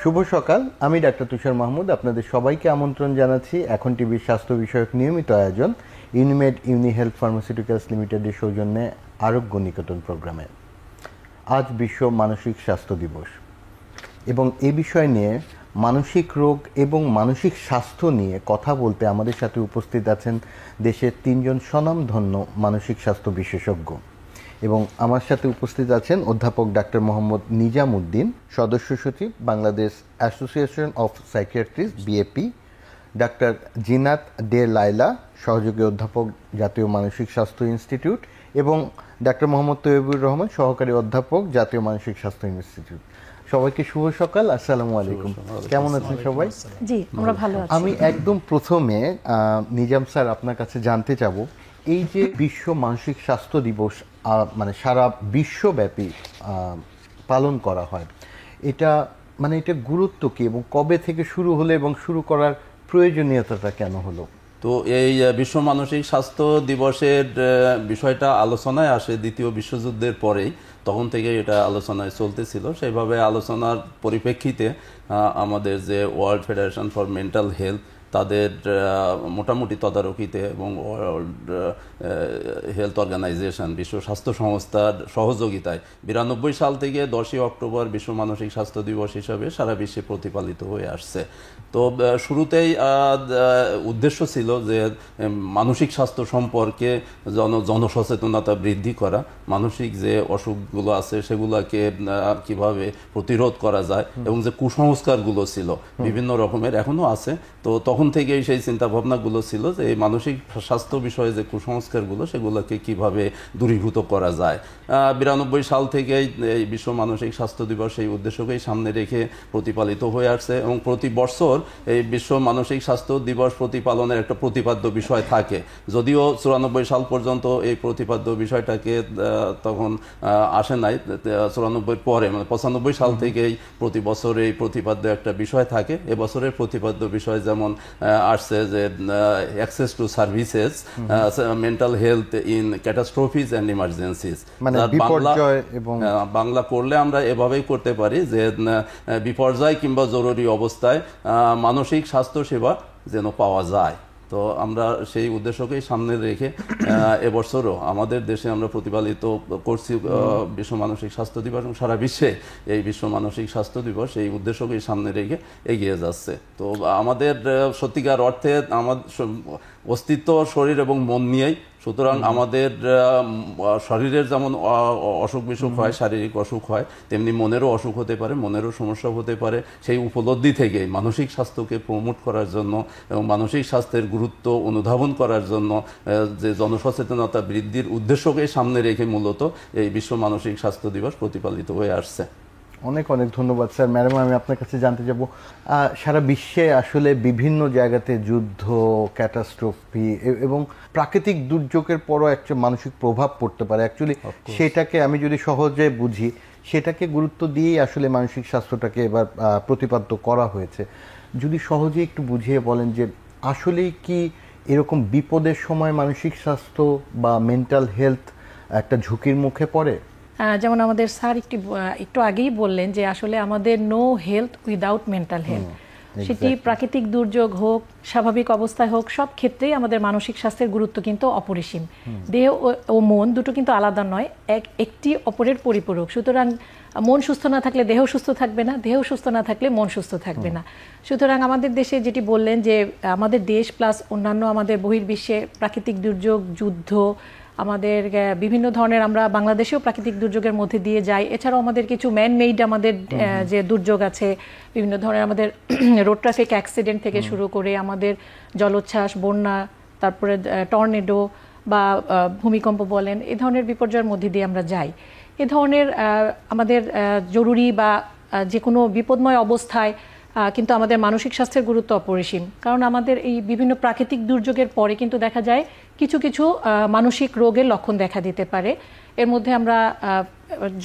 শুভ সকাল। আমি ডাক্তার তুষার মাহমুদ আপনাদের সবাইকে আমন্ত্রণ জানাচ্ছি এখন টিভির স্বাস্থ্য বিষয়ক নিয়মিত আয়োজন ইউনিমেড ইউনি হেলথ ফার্মাসিউটিক্যালস লিমিটেডের সৌজন্যে আরোগ্য নিকেতন প্রোগ্রামে। আজ বিশ্ব মানসিক স্বাস্থ্য দিবস এবং এই বিষয় নিয়ে মানসিক রোগ এবং মানসিক স্বাস্থ্য নিয়ে কথা বলতে আমাদের সাথে উপস্থিত আছেন দেশের 3 জন স্বনামধন্য মানসিক স্বাস্থ্য বিশেষজ্ঞ এবং আমার সাথে উপস্থিত আছেন অধ্যাপক ডাক্তার মোহাম্মদ নিজাম উদ্দিন, সদস্য সচিব Bangladesh association of psychiatrist BAP, ডাক্তার জিনাত ডে লাইলা, সহযোগী অধ্যাপক জাতীয় মানসিক স্বাস্থ্য ইনস্টিটিউট, এবং ডাক্তার মোহাম্মদ তৈয়বুর রহমান, সহকারী অধ্যাপক জাতীয় মানসিক স্বাস্থ্য ইনস্টিটিউট। সবাইকে শুভ সকাল, আসসালামু আলাইকুম। কেমন আছেন সবাই? জি, আমরা ভালো আছি। আমি একদম প্রথমে নিজাম স্যার আপনার কাছে জানতে চাবো, এই যে বিশ্ব মানসিক স্বাস্থ্য দিবস মানে সারা বিশ্বব্যাপী পালন করা হয়, এটা গুরুত্ব কি এবং কবে থেকে শুরু হলো এবং শুরু করার প্রয়োজনীয়তাটা কেন হলো? তো এই বিশ্ব মানসিক স্বাস্থ্য দিবসের বিষয়টা আলোচনায় আসে দ্বিতীয় বিশ্বযুদ্ধের পরেই, তখন থেকে এটা আলোচনায় চলতেছিল। সেইভাবে আলোচনার পরিপ্রেক্ষিতে আমাদের যে world federation for mental health, তাদের মোটামুটি তদারকিতে এবং ওয়ার্ল্ড হেলথ অর্গানাইজেশন, বিশ্ব স্বাস্থ্য সংস্থার সহযোগিতায় 92 সাল থেকে 10 অক্টোবর বিশ্ব মানসিক স্বাস্থ্য দিবস হিসাবে সারা বিশ্বে প্রতিপালিত হয়ে আসছে। তো শুরুতেই উদ্দেশ্য ছিল যে মানসিক স্বাস্থ্য সম্পর্কে জনসচেতনতা বৃদ্ধি করা, মানসিক যে অসুখগুলো আছে সেগুলোকে কিভাবে প্রতিরোধ করা যায়, এবং যে কুসংস্কারগুলো ছিল বিভিন্ন রকমের এখনও আছে, তো তখন থেকেই সেই চিন্তা ভাবনাগুলো ছিল যে এই মানসিক স্বাস্থ্য বিষয়ে যে কুসংস্কারগুলো সেগুলোকে কিভাবে দূরীভূত করা যায়। 92 সাল থেকেই এই বিশ্ব মানসিক স্বাস্থ্য দিবস এই উদ্দেশ্যকেই সামনে রেখে প্রতিপালিত হয়ে আসছে, এবং প্রতি বছর এই বিশ্ব মানসিক স্বাস্থ্য দিবস প্রতিপালনের একটা প্রতিপাদ্য বিষয় থাকে। যদিও 94 সাল পর্যন্ত এই প্রতিপাদ্য বিষয়টাকে তখন আসে নাই, 94 পরে মানে 95 সাল থেকেই প্রতি বছর এই প্রতিপাদ্য একটা বিষয় থাকে। এবছরের প্রতিপাদ্য বিষয় যেমন আসছে যে access to services mental health in catastrophes and emergencies. Bangla করলে আমরা এভাবেই করতে পারি যে বিপর্যয় কিংবা জরুরি অবস্থায় মানসিক স্বাস্থ্য সেবা যেন পাওয়া যায়। তো আমরা সেই উদ্দেশ্যকেই সামনে রেখে এবছরও আমাদের দেশে আমরা প্রতিপালিত করছি বিশ্ব মানসিক স্বাস্থ্য দিবস, এবং সারা বিশ্বে এই বিশ্ব মানসিক স্বাস্থ্য দিবস এই উদ্দেশ্যকেই সামনে রেখে এগিয়ে যাচ্ছে। তো আমাদের সত্যিকার অর্থে আমাদের অস্তিত্ব শরীর এবং মন নিয়েই, সুতরাং আমাদের শরীরের যেমন অসুখ বিসুখ হয়, শারীরিক অসুখ হয়, তেমনি মনেরও অসুখ হতে পারে, মনেরও সমস্যা হতে পারে। সেই উপলব্ধি থেকে মানসিক স্বাস্থ্যকে প্রমোট করার জন্য এবং মানসিক স্বাস্থ্যের গুরুত্ব অনুধাবন করার জন্য যে জনসচেতনতা বৃদ্ধির উদ্দেশ্যকেই সামনে রেখে মূলত এই বিশ্ব মানসিক স্বাস্থ্য দিবস প্রতিপালিত হয়ে আসছে। অনেক অনেক ধন্যবাদ স্যার। ম্যাডাম, আমি আপনার কাছে জানতে যাব, সারা বিশ্বে আসলে বিভিন্ন জায়গাতে যুদ্ধ, ক্যাটাস্ট্রফি এবং প্রাকৃতিক দুর্যোগের পরও একটা মানসিক প্রভাব পড়তে পারে। অ্যাকচুয়ালি সেটাকে আমি যদি সহজে বুঝি, সেটাকে গুরুত্ব দিয়েই আসলে মানসিক স্বাস্থ্যটাকে এবার প্রতিপাদ্য করা হয়েছে। যদি সহজে একটু বুঝিয়ে বলেন যে আসলেই কি এরকম বিপদের সময় মানসিক স্বাস্থ্য বা মেন্টাল হেলথ একটা ঝুঁকির মুখে পড়ে? যেমন আমাদের স্যার একটু আগেই বললেন যে আসলে আমাদের no health without mental health, সেটি প্রাকৃতিক দুর্যোগ হোক, স্বাভাবিক অবস্থায় হোক, সব ক্ষেত্রেই আমাদের মানসিক স্বাস্থ্যের গুরুত্ব কিন্তু অপরিসীম। দেহ ও মন দুটো কিন্তু আলাদা নয়, একটি অপরের পরিপূরক। সুতরাং মন সুস্থ না থাকলে দেহ সুস্থ থাকবে না, দেহ সুস্থ না থাকলে মন সুস্থ থাকবে না। সুতরাং আমাদের দেশে যেটি বললেন যে আমাদের দেশ প্লাস অন্যান্য আমাদের বহির্বিশ্বে প্রাকৃতিক দুর্যোগ, যুদ্ধ, আমাদের বিভিন্ন ধরনের, আমরা বাংলাদেশেও প্রাকৃতিক দুর্যোগের মধ্যে দিয়ে যাই। এছাড়াও আমাদের কিছু ম্যান মেইড আমাদের যে দুর্যোগ আছে, বিভিন্ন ধরনের আমাদের রোড ট্রাফিক অ্যাক্সিডেন্ট থেকে শুরু করে আমাদের জলোচ্ছ্বাস, বন্যা, তারপরে টর্নেডো বা ভূমিকম্প বলেন, এই ধরনের বিপর্যয়ের মধ্যে দিয়ে আমরা যাই। এ ধরনের আমাদের জরুরি বা যে কোনো বিপদময় অবস্থায় কিন্তু আমাদের মানসিক স্বাস্থ্যের গুরুত্ব অপরিসীম। কারণ আমাদের এই বিভিন্ন প্রাকৃতিক দুর্যোগের পরে কিন্তু দেখা যায় কিছু কিছু মানসিক রোগের লক্ষণ দেখা দিতে পারে। এর মধ্যে আমরা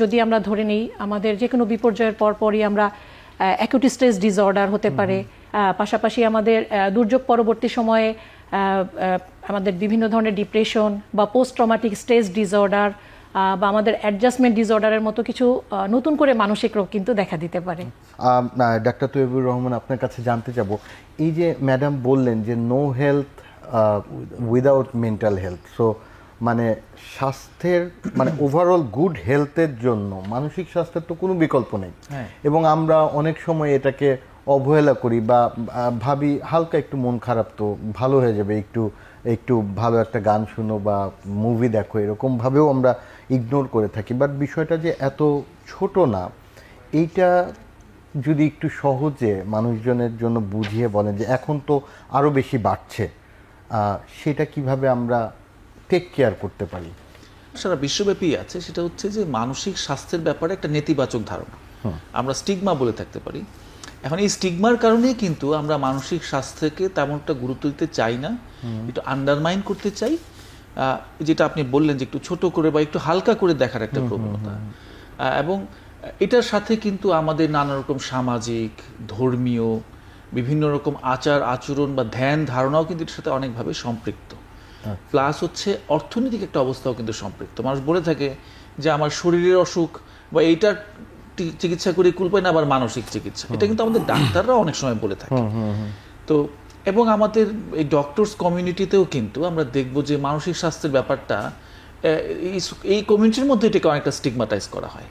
যদি আমরা ধরে নিই, আমাদের যে কোনো বিপর্যয়ের পরপরই আমরা অ্যাকিউট স্ট্রেস ডিসঅর্ডার হতে পারে। পাশাপাশি আমাদের দুর্যোগ পরবর্তী সময়ে আমাদের বিভিন্ন ধরনের ডিপ্রেশন বা পোস্ট ট্রমাটিক স্ট্রেস ডিসঅর্ডার বা আমাদের অ্যাডজাস্টমেন্ট ডিসঅর্ডারের মতো কিছু নতুন করে মানসিক রোগ কিন্তু দেখা দিতে পারে। ডাক্তার তৈয়বুর রহমান, আপনার কাছে জানতে যাব, এই যে ম্যাডাম বললেন যে no health without mental health, so মানে স্বাস্থ্যের মানে ওভারঅল গুড হেলথের জন্য মানসিক স্বাস্থ্যের তো কোনো বিকল্প নেই, এবং আমরা অনেক সময় এটাকে অবহেলা করি বা ভাবি হালকা একটু মন খারাপ তো ভালো হয়ে যাবে, একটু ভালো একটা গান শুনো বা মুভি দেখো, এরকমভাবেও আমরা ইগনোর করে থাকি। বাট বিষয়টা যে এত ছোট না, এইটা যদি একটু সহজে মানুষজনের জন্য বুঝিয়ে বলেন যে এখন তো আরও বেশি বাড়ছে, সেটা কিভাবে আমরা টেক কেয়ার করতে পারি। সারা বিশ্বব্যাপী আছে, সেটা হচ্ছে যে মানসিক স্বাস্থ্যের ব্যাপারে একটা নেতিবাচক ধারণা, আমরা স্টিগমা বলে থাকতে পারি। এখন এই স্টিগমার কারণেই কিন্তু আমরা মানসিক স্বাস্থ্যকে তেমনটা গুরুত্ব দিতে চাই না, একটু আন্ডারমাইন করতে চাই, যেটা আপনি বললেন যে একটু ছোট করে বা একটু হালকা করে দেখার একটা প্রবণতা। এবং এটার সাথে কিন্তু আমাদের নানা রকম সামাজিক, ধর্মীয়, বিভিন্ন রকম আচার আচরণ বা ধ্যান ধারণাও কিন্তু এটার সাথে অনেকভাবে সম্পৃক্ত। প্লাস হচ্ছে অর্থনৈতিক একটা অবস্থাও কিন্তু সম্পৃক্ত। মানুষ বলে থাকে যে আমার শরীরের অসুখ বা এইটার চিকিৎসা করে কুল পায় না, আবার মানসিক চিকিৎসা, এটা কিন্তু আমাদের ডাক্তাররা অনেক সময় বলে থাকে। তো এবং আমাদের এই ডক্টরস কমিউনিটিতেও কিন্তু আমরা দেখব যে মানসিক স্বাস্থ্যের ব্যাপারটা এই কমিউনিটির মধ্যে এটাকে অনেকটা স্টিগমাটাইজ করা হয়।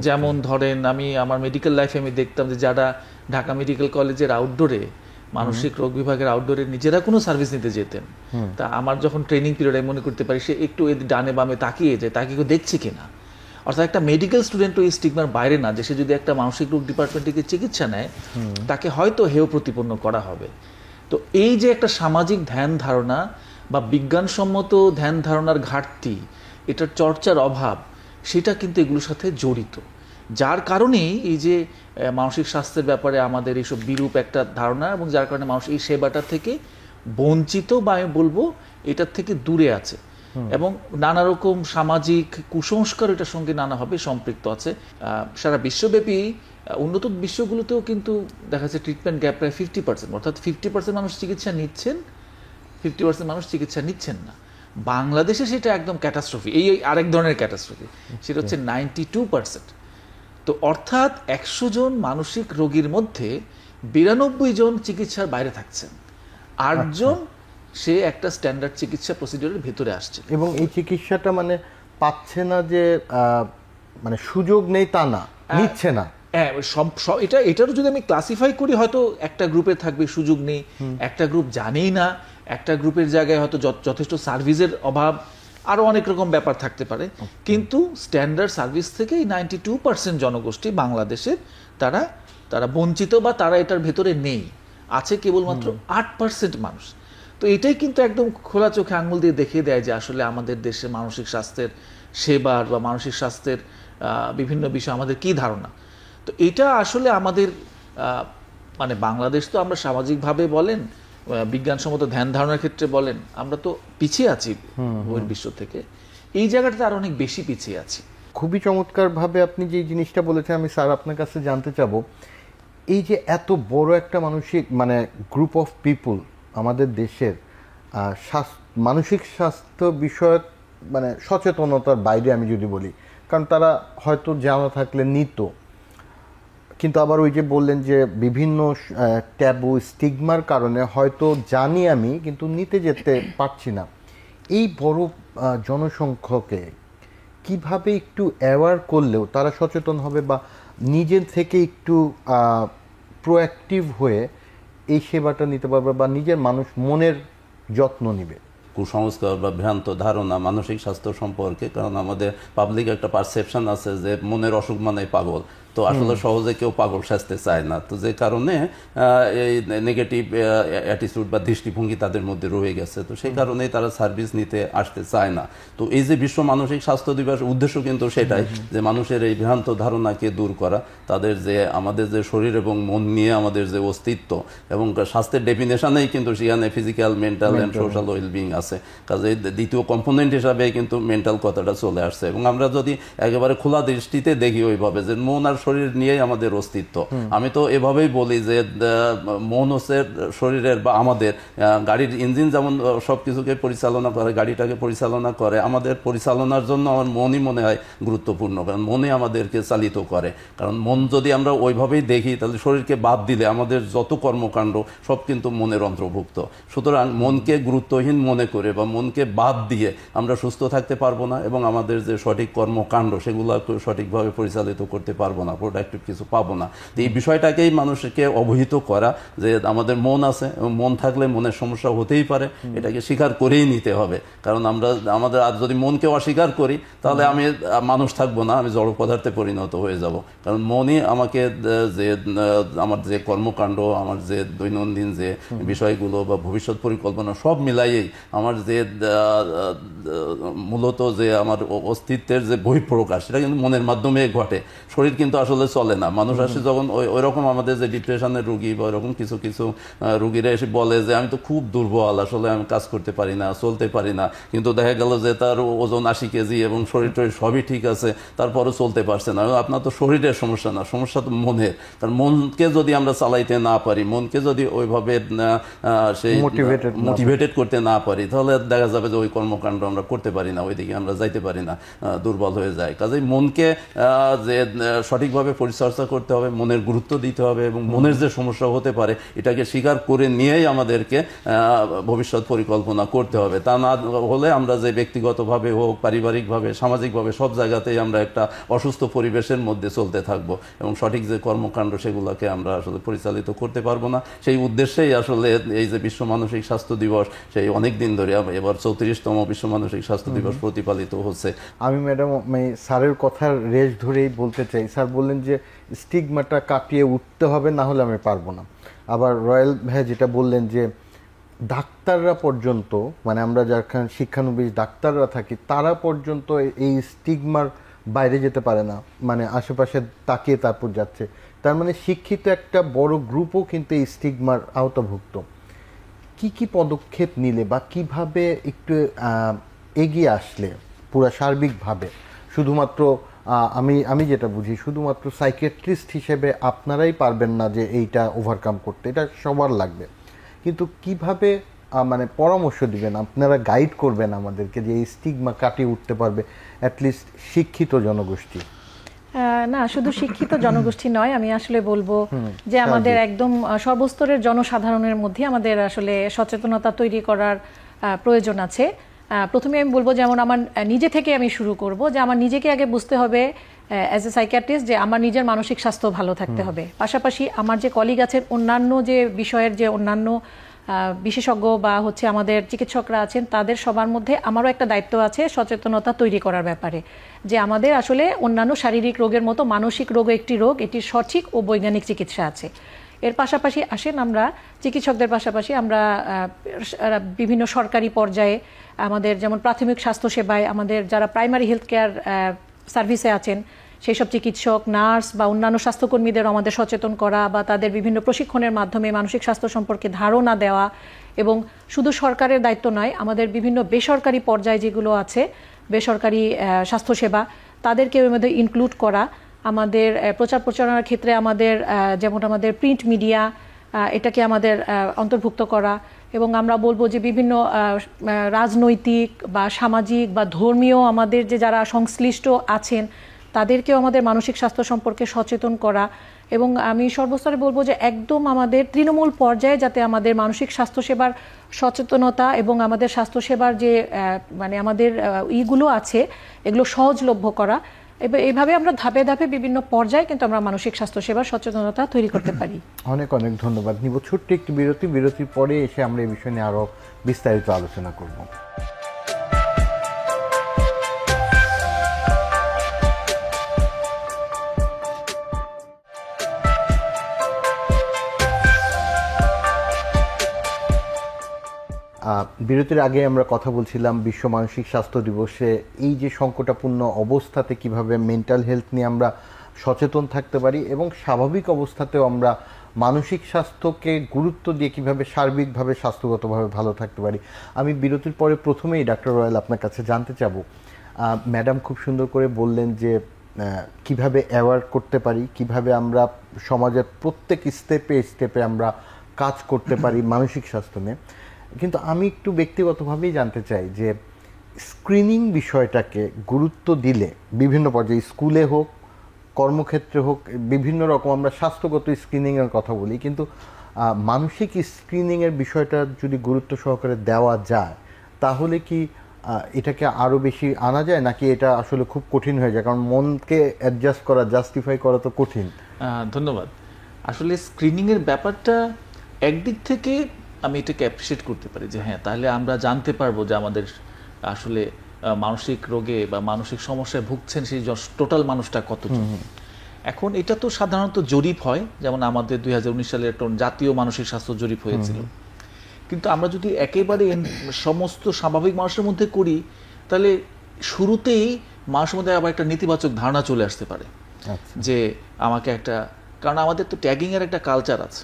যেমন ধরেন আমি আমার মেডিকেল লাইফে আমি দেখতাম যে যারা ঢাকা মেডিকেল কলেজের আউটডোরে, মানসিক রোগ বিভাগের আউটডোরে নিজেরা কোনো সার্ভিস নিতে যেতেন, তা আমার যখন ট্রেনিং পিরিয়ডে মনে করতে পারি সে একটু ডানে বামে তাকিয়ে যায়, তাকে কেউ দেখছে কিনা। অর্থাৎ একটা মেডিকেল স্টুডেন্টও এই স্টিগমার বাইরে না, যে সে যদি একটা মানসিক রোগ ডিপার্টমেন্টে চিকিৎসা নেয় তাকে হয়তো হেয় প্রতিপন্ন করা হবে। তো এই যে একটা সামাজিক ধ্যান ধারণা বা বিজ্ঞানসম্মত ধ্যান ধারণার ঘাটতি, এটার চর্চার অভাব, সেটা কিন্তু এগুলোর সাথে জড়িত। যার কারণেই এই যে মানসিক স্বাস্থ্যের ব্যাপারে আমাদের এইসব বিরূপ একটা ধারণা, এবং যার কারণে মানুষ এই সেবাটা থেকে বঞ্চিত বা আমি বলবো এটার থেকে দূরে আছে, এবং নানা রকম সামাজিক কুসংস্কার এটার সঙ্গে নানাভাবে সম্পৃক্ত আছে। সারা বিশ্বব্যাপী উন্নত বিশ্বগুলোতেও কিন্তু দেখা যাচ্ছে ট্রিটমেন্ট গ্যাপ প্রায় 50%, অর্থাৎ 50% মানুষ চিকিৎসা নিচ্ছেন, 50% মানুষ চিকিৎসা নিচ্ছেন না। বাংলাদেশে সেটা একদম ক্যাটাস্ট্রফি, এই আরেক ধরনের ক্যাটাস্ট্রফি, সেটা হচ্ছে 92%। তো অর্থাৎ 100 জন মানসিক রোগীর মধ্যে 92 জন চিকিৎসার বাইরে থাকছেন, 8 জন সে একটা স্ট্যান্ডার্ড চিকিৎসা প্রসিডিউরের ভেতরে আসছে, এবং এই চিকিৎসাটা মানে পাচ্ছে না যে মানে সুযোগ নেই তা না, নিচ্ছে না। হ্যাঁ, এটারও যদি আমি ক্লাসিফাই করি, হয়তো একটা গ্রুপে থাকবে সুযোগ নেই, একটা গ্রুপ জানেই না, একটা গ্রুপের জায়গায় হয়তো যথেষ্ট সার্ভিসের অভাব, আরো অনেক রকম ব্যাপার থাকতে পারে। কিন্তু স্ট্যান্ডার্ড সার্ভিস থেকে 92% জনগোষ্ঠী বাংলাদেশের তারা বঞ্চিত বা তারা এটার ভেতরে নেই, আছে কেবলমাত্র 8% মানুষ। তো এটাই কিন্তু একদম খোলা চোখে আঙুল দিয়ে দেখিয়ে দেয় যে আসলে আমাদের দেশে মানসিক স্বাস্থ্যের সেবার বা মানসিক স্বাস্থ্যের বিভিন্ন বিষয় আমাদের কি ধারণা। তো এটা আসলে আমাদের মানে বাংলাদেশ তো আমরা সামাজিকভাবে বলেন, বিজ্ঞানসম্মত ধ্যান ধারণার ক্ষেত্রে বলেন, আমরা তো পিছিয়ে আছি বহির্বিশ্ব থেকে, এই জায়গাটাতে আরো অনেক বেশি পিছিয়ে আছি। খুবই চমৎকারভাবে আপনি যে জিনিসটা বলেছেন, আমি স্যার আপনার কাছে জানতে চাবো, এই যে এত বড় একটা মানসিক মানে গ্রুপ অফ পিপুল আমাদের দেশের মানসিক স্বাস্থ্য বিষয়ক মানে সচেতনতার বাইরে আমি যদি বলি, কারণ তারা হয়তো জানা থাকলে নিত, কিন্তু আবার ওই যে বললেন যে বিভিন্ন ট্যাবু স্টিগমার কারণে হয়তো জানি আমি কিন্তু নিতে যেতে পারছি না। এই বড় জনসংখ্যাকে কিভাবে একটু অ্যাওয়ার করলেও তারা সচেতন হবে বা নিজের থেকে একটু প্রোঅ্যাক্টিভ হয়ে এই সেবাটা নিতে পারবে বা নিজের মনের যত্ন নিবে? কুসংস্কার বা ভ্রান্ত ধারণা মানসিক স্বাস্থ্য সম্পর্কে, কারণ আমাদের পাবলিক একটা পারসেপশন আছে যে মনের অসুখ মানে পাগল, তো আসলে সহজে কেউ পাগল সাজতে চায় না, তো যে কারণে এই নেগেটিভ অ্যাটিটিউড বা দৃষ্টিভঙ্গি তাদের মধ্যে রয়ে গেছে, তো সেই কারণেই তারা সার্ভিস নিতে আসতে চায় না। তো এই যে বিশ্ব মানসিক স্বাস্থ্য দিবসের উদ্দেশ্য কিন্তু সেটাই, যে মানুষের এই ভ্রান্ত ধারণাকে দূর করা, তাদের যে আমাদের যে শরীর এবং মন নিয়ে আমাদের যে অস্তিত্ব এবং স্বাস্থ্যের ডেফিনেশনেই কিন্তু সেখানে physical, mental and social wellbeing আছে, কাজে দ্বিতীয় কম্পোনেন্ট হিসাবে কিন্তু মেন্টাল কথাটা চলে আসছে। এবং আমরা যদি একেবারে খোলা দৃষ্টিতে দেখি ওইভাবে যে মন আর শরীর নিয়েই আমাদের অস্তিত্ব। আমি তো এভাবেই বলি যে মন হচ্ছে শরীরের বা আমাদের গাড়ির ইঞ্জিন যেমন সবকিছুকে পরিচালনা করে, গাড়িটাকে পরিচালনা করে, আমাদের পরিচালনার জন্য আমার মনই মনে হয় গুরুত্বপূর্ণ, কারণ মনে আমাদেরকে চালিত করে। কারণ মন যদি আমরা ওইভাবেই দেখি তাহলে শরীরকে বাদ দিলে আমাদের যত কর্মকাণ্ড সব কিন্তু মনের অন্তর্ভুক্ত। সুতরাং মনকে গুরুত্বহীন মনে করে বা মনকে বাদ দিয়ে আমরা সুস্থ থাকতে পারবো না এবং আমাদের যে সঠিক কর্মকাণ্ড সেগুলো সঠিকভাবে পরিচালিত করতে পারবো না, প্রোডাক্টিভ কিছু পাবো না। তো এই বিষয়টাকেই মানুষকে অবহিত করা যে আমাদের মন আছে এবং মন থাকলে মনের সমস্যা হতেই পারে, এটাকে স্বীকার করেই নিতে হবে। কারণ আমাদের আজ যদি মনকে অস্বীকার করি তাহলে আমি মানুষ থাকবো না, আমি জড় পদার্থে পরিণত হয়ে যাব। কারণ মনই আমাকে যে আমার যে কর্মকাণ্ড, আমার যে দৈনন্দিন যে বিষয়গুলো বা ভবিষ্যৎ পরিকল্পনা সব মিলাইয়েই আমার যে মূলত যে আমার অস্তিত্বের যে বহিঃপ্রকাশ সেটা কিন্তু মনের মাধ্যমে ঘটে। শরীর কিন্তু আসলে চলে না। মানুষ আসে যখন ওই রকম আমাদের যে ডিপ্রেশনের রুগী বা ওইরকম কিছু কিছু রুগীরা এসে বলে যে আমি তো খুব দুর্বল, আসলে আমি কাজ করতে পারি না, চলতে পারি না, কিন্তু দেখা গেল যে তার ওজন 80 কেজি এবং শরীর টরীর সবই ঠিক আছে, তারপরও চলতে পারছে না। আপনার তো শরীরের সমস্যা না, সমস্যা তো মনের। কারণ মনকে যদি আমরা চালাইতে না পারি, মনকে যদি ওইভাবে সেই মোটিভেটেড করতে না পারি, তাহলে দেখা যাবে যে ওই কর্মকাণ্ড আমরা করতে পারি না, ওইদিকে আমরা যাইতে পারি না, দুর্বল হয়ে যায়। কাজেই মনকে যে সঠিকভাবে পরিচর্যা করতে হবে, মনের গুরুত্ব দিতে হবে এবং মনের যে সমস্যা হতে পারে এটাকে স্বীকার করে নিয়েই আমাদেরকে ভবিষ্যৎ পরিকল্পনা করতে হবে। তা না হলে আমরা যে ব্যক্তিগতভাবে হোক, পারিবারিকভাবে, সামাজিকভাবে সব জায়গাতেই আমরা একটা অসুস্থ পরিবেশের মধ্যে চলতে থাকবো এবং সঠিক যে কর্মকাণ্ড সেগুলোকে আমরা আসলে পরিচালিত করতে পারবো না। সেই উদ্দেশ্যেই আসলে এই যে বিশ্ব মানসিক স্বাস্থ্য দিবস, সেই অনেক দিন ধরে এবার 34তম বিশ্ব মানসিক স্বাস্থ্য দিবস প্রতিপালিত হচ্ছে। আমি ম্যাডাম স্যারের কথার রেশ ধরেই বলতে চাই, স্যার বললেন যে স্টিগমাটা কাটিয়ে উঠতে হবে, না হলে আমি পারবো না। আবার রয়্যাল ভাই যেটা বললেন যে ডাক্তাররা পর্যন্ত, মানে আমরা যারা শিক্ষানবিশ ডাক্তাররা থাকি তারা পর্যন্ত এই স্টিগমার বাইরে যেতে পারে না, মানে আশেপাশে তাকিয়ে তারপর যাচ্ছে। তার মানে শিক্ষিত একটা বড় গ্রুপও কিন্তু এই স্টিগমার আওতাভুক্ত। কি কি পদক্ষেপ নিলে বা কিভাবে একটু এগিয়ে আসলে পুরো সার্বিকভাবে, শুধুমাত্র আমি যেটা বুঝি শুধুমাত্র সাইকিয়াট্রিস্ট হিসেবে আপনারাই পারবেন না যে এইটা ওভারকাম করতে, এটা সবার লাগবে, কিন্তু কিভাবে মানে পরামর্শ দিবেন, আপনারা গাইড করবেন আমাদেরকে যে এই স্টিগমা কাটিয়ে উঠতে পারবে অ্যাটলিস্ট শিক্ষিত জনগোষ্ঠী? না, শুধু শিক্ষিত জনগোষ্ঠী নয়, আমি আসলে বলবো যে আমাদের একদম সর্বস্তরের জনসাধারণের মধ্যে আমাদের আসলে সচেতনতা তৈরি করার প্রয়োজন আছে। প্রথমে আমি বলবো, যেমন আমার নিজে থেকে আমি শুরু করব, যে আমার নিজেকে আগে বুঝতে হবে অ্যাজ এ সাইকিয়াট্রিস্ট যে আমার নিজের মানসিক স্বাস্থ্য ভালো থাকতে হবে। পাশাপাশি আমার যে কলিগ আছেন, অন্যান্য যে বিষয়ের যে অন্যান্য বিশেষজ্ঞ বা হচ্ছে আমাদের চিকিৎসকরা আছেন, তাদের সবার মধ্যে আমারও একটা দায়িত্ব আছে সচেতনতা তৈরি করার ব্যাপারে, যে আমাদের আসলে অন্যান্য শারীরিক রোগের মতো মানসিক রোগ একটি রোগ, এটির সঠিক ও বৈজ্ঞানিক চিকিৎসা আছে। এর পাশাপাশি আসেন আমরা চিকিৎসকদের পাশাপাশি আমরা বিভিন্ন সরকারি পর্যায়ে আমাদের যেমন প্রাথমিক স্বাস্থ্যসেবায় আমাদের যারা প্রাইমারি হেলথ কেয়ার সার্ভিসে আছেন সেই সব চিকিৎসক, নার্স বা অন্যান্য স্বাস্থ্যকর্মীদের আমাদের সচেতন করা বা তাদের বিভিন্ন প্রশিক্ষণের মাধ্যমে মানসিক স্বাস্থ্য সম্পর্কে ধারণা দেওয়া, এবং শুধু সরকারের দায়িত্ব নয়, আমাদের বিভিন্ন বেসরকারি পর্যায়ে যেগুলো আছে বেসরকারি স্বাস্থ্যসেবা তাদেরকে এর মধ্যে ইনক্লুড করা। আমাদের প্রচার প্রচারণার ক্ষেত্রে আমাদের যেমন আমাদের প্রিন্ট মিডিয়া এটাকে আমাদের অন্তর্ভুক্ত করা, এবং আমরা বলবো যে বিভিন্ন রাজনৈতিক বা সামাজিক বা ধর্মীয় আমাদের যে যারা সংশ্লিষ্ট আছেন তাদেরকেও আমাদের মানসিক স্বাস্থ্য সম্পর্কে সচেতন করা। এবং আমি সর্বস্তরে বলবো যে একদম আমাদের তৃণমূল পর্যায়ে যাতে আমাদের মানসিক স্বাস্থ্যসেবার সচেতনতা এবং আমাদের স্বাস্থ্যসেবার যে মানে আমাদের ইগুলো আছে এগুলো সহজলভ্য করা, এইভাবে আমরা ধাপে ধাপে বিভিন্ন পর্যায়ে কিন্তু আমরা মানসিক স্বাস্থ্যসেবার সচেতনতা তৈরি করতে পারি। অনেক অনেক ধন্যবাদ। নিব ছোট্ট একটি বিরতির পরে এসে আমরা এই বিষয় নিয়ে আরো বিস্তারিত আলোচনা করব। বিরতির আগে আমরা কথা বলছিলাম বিশ্ব মানসিক স্বাস্থ্য দিবসে এই যে সংকটাপূর্ণ অবস্থাতে কিভাবে মেন্টাল হেলথ নিয়ে আমরা সচেতন থাকতে পারি এবং স্বাভাবিক অবস্থাতেও আমরা মানসিক স্বাস্থ্যকে গুরুত্ব দিয়ে কিভাবে সার্বিকভাবে স্বাস্থ্যগতভাবে ভালো থাকতে পারি। আমি বিরতির পরে প্রথমেই ডাক্তার রয়্যাল আপনার কাছে জানতে চাবো, ম্যাডাম খুব সুন্দর করে বললেন যে কিভাবে অ্যাওয়ার করতে পারি, কিভাবে আমরা সমাজের প্রত্যেক স্টেপে স্টেপে আমরা কাজ করতে পারি মানসিক স্বাস্থ্য নিয়ে। কিন্তু আমি একটু ব্যক্তিগতভাবেই জানতে চাই যে স্ক্রিনিং বিষয়টাকে গুরুত্ব দিলে বিভিন্ন পর্যায়ে, স্কুলে হোক, কর্মক্ষেত্রে হোক, বিভিন্ন রকম আমরা স্বাস্থ্যগত স্ক্রিনিংয়ের কথা বলি, কিন্তু মানসিক স্ক্রিনিংয়ের বিষয়টা যদি গুরুত্ব সহকারে দেওয়া যায় তাহলে কি এটাকে আরও বেশি আনা যায়, নাকি এটা আসলে খুব কঠিন হয়ে যায়? কারণ মনকে অ্যাডজাস্ট করা, জাস্টিফাই করা তো কঠিন। ধন্যবাদ। আসলে স্ক্রিনিংয়ের ব্যাপারটা একদিক থেকে আমি এটাকে অ্যাপ্রিসিয়েট করতে পারি যে হ্যাঁ, তাহলে আমরা জানতে পারবো যে আমাদের আসলে মানসিক রোগে বা মানসিক সমস্যায় ভুগছেন সেই টোটাল মানুষটা কতজন। এখন এটা তো সাধারণত জরিপ হয়, যেমন আমাদের 2019 সালে একটা জাতীয় মানসিক স্বাস্থ্য জরিপ হয়েছিল। কিন্তু আমরা যদি একেবারে সমস্ত স্বাভাবিক মানুষের মধ্যে করি তাহলে শুরুতেই মানুষের মধ্যে আবার একটা নেতিবাচক ধারণা চলে আসতে পারে যে আমাকে একটা, কারণ আমাদের তো ট্যাগিং এর একটা কালচার আছে।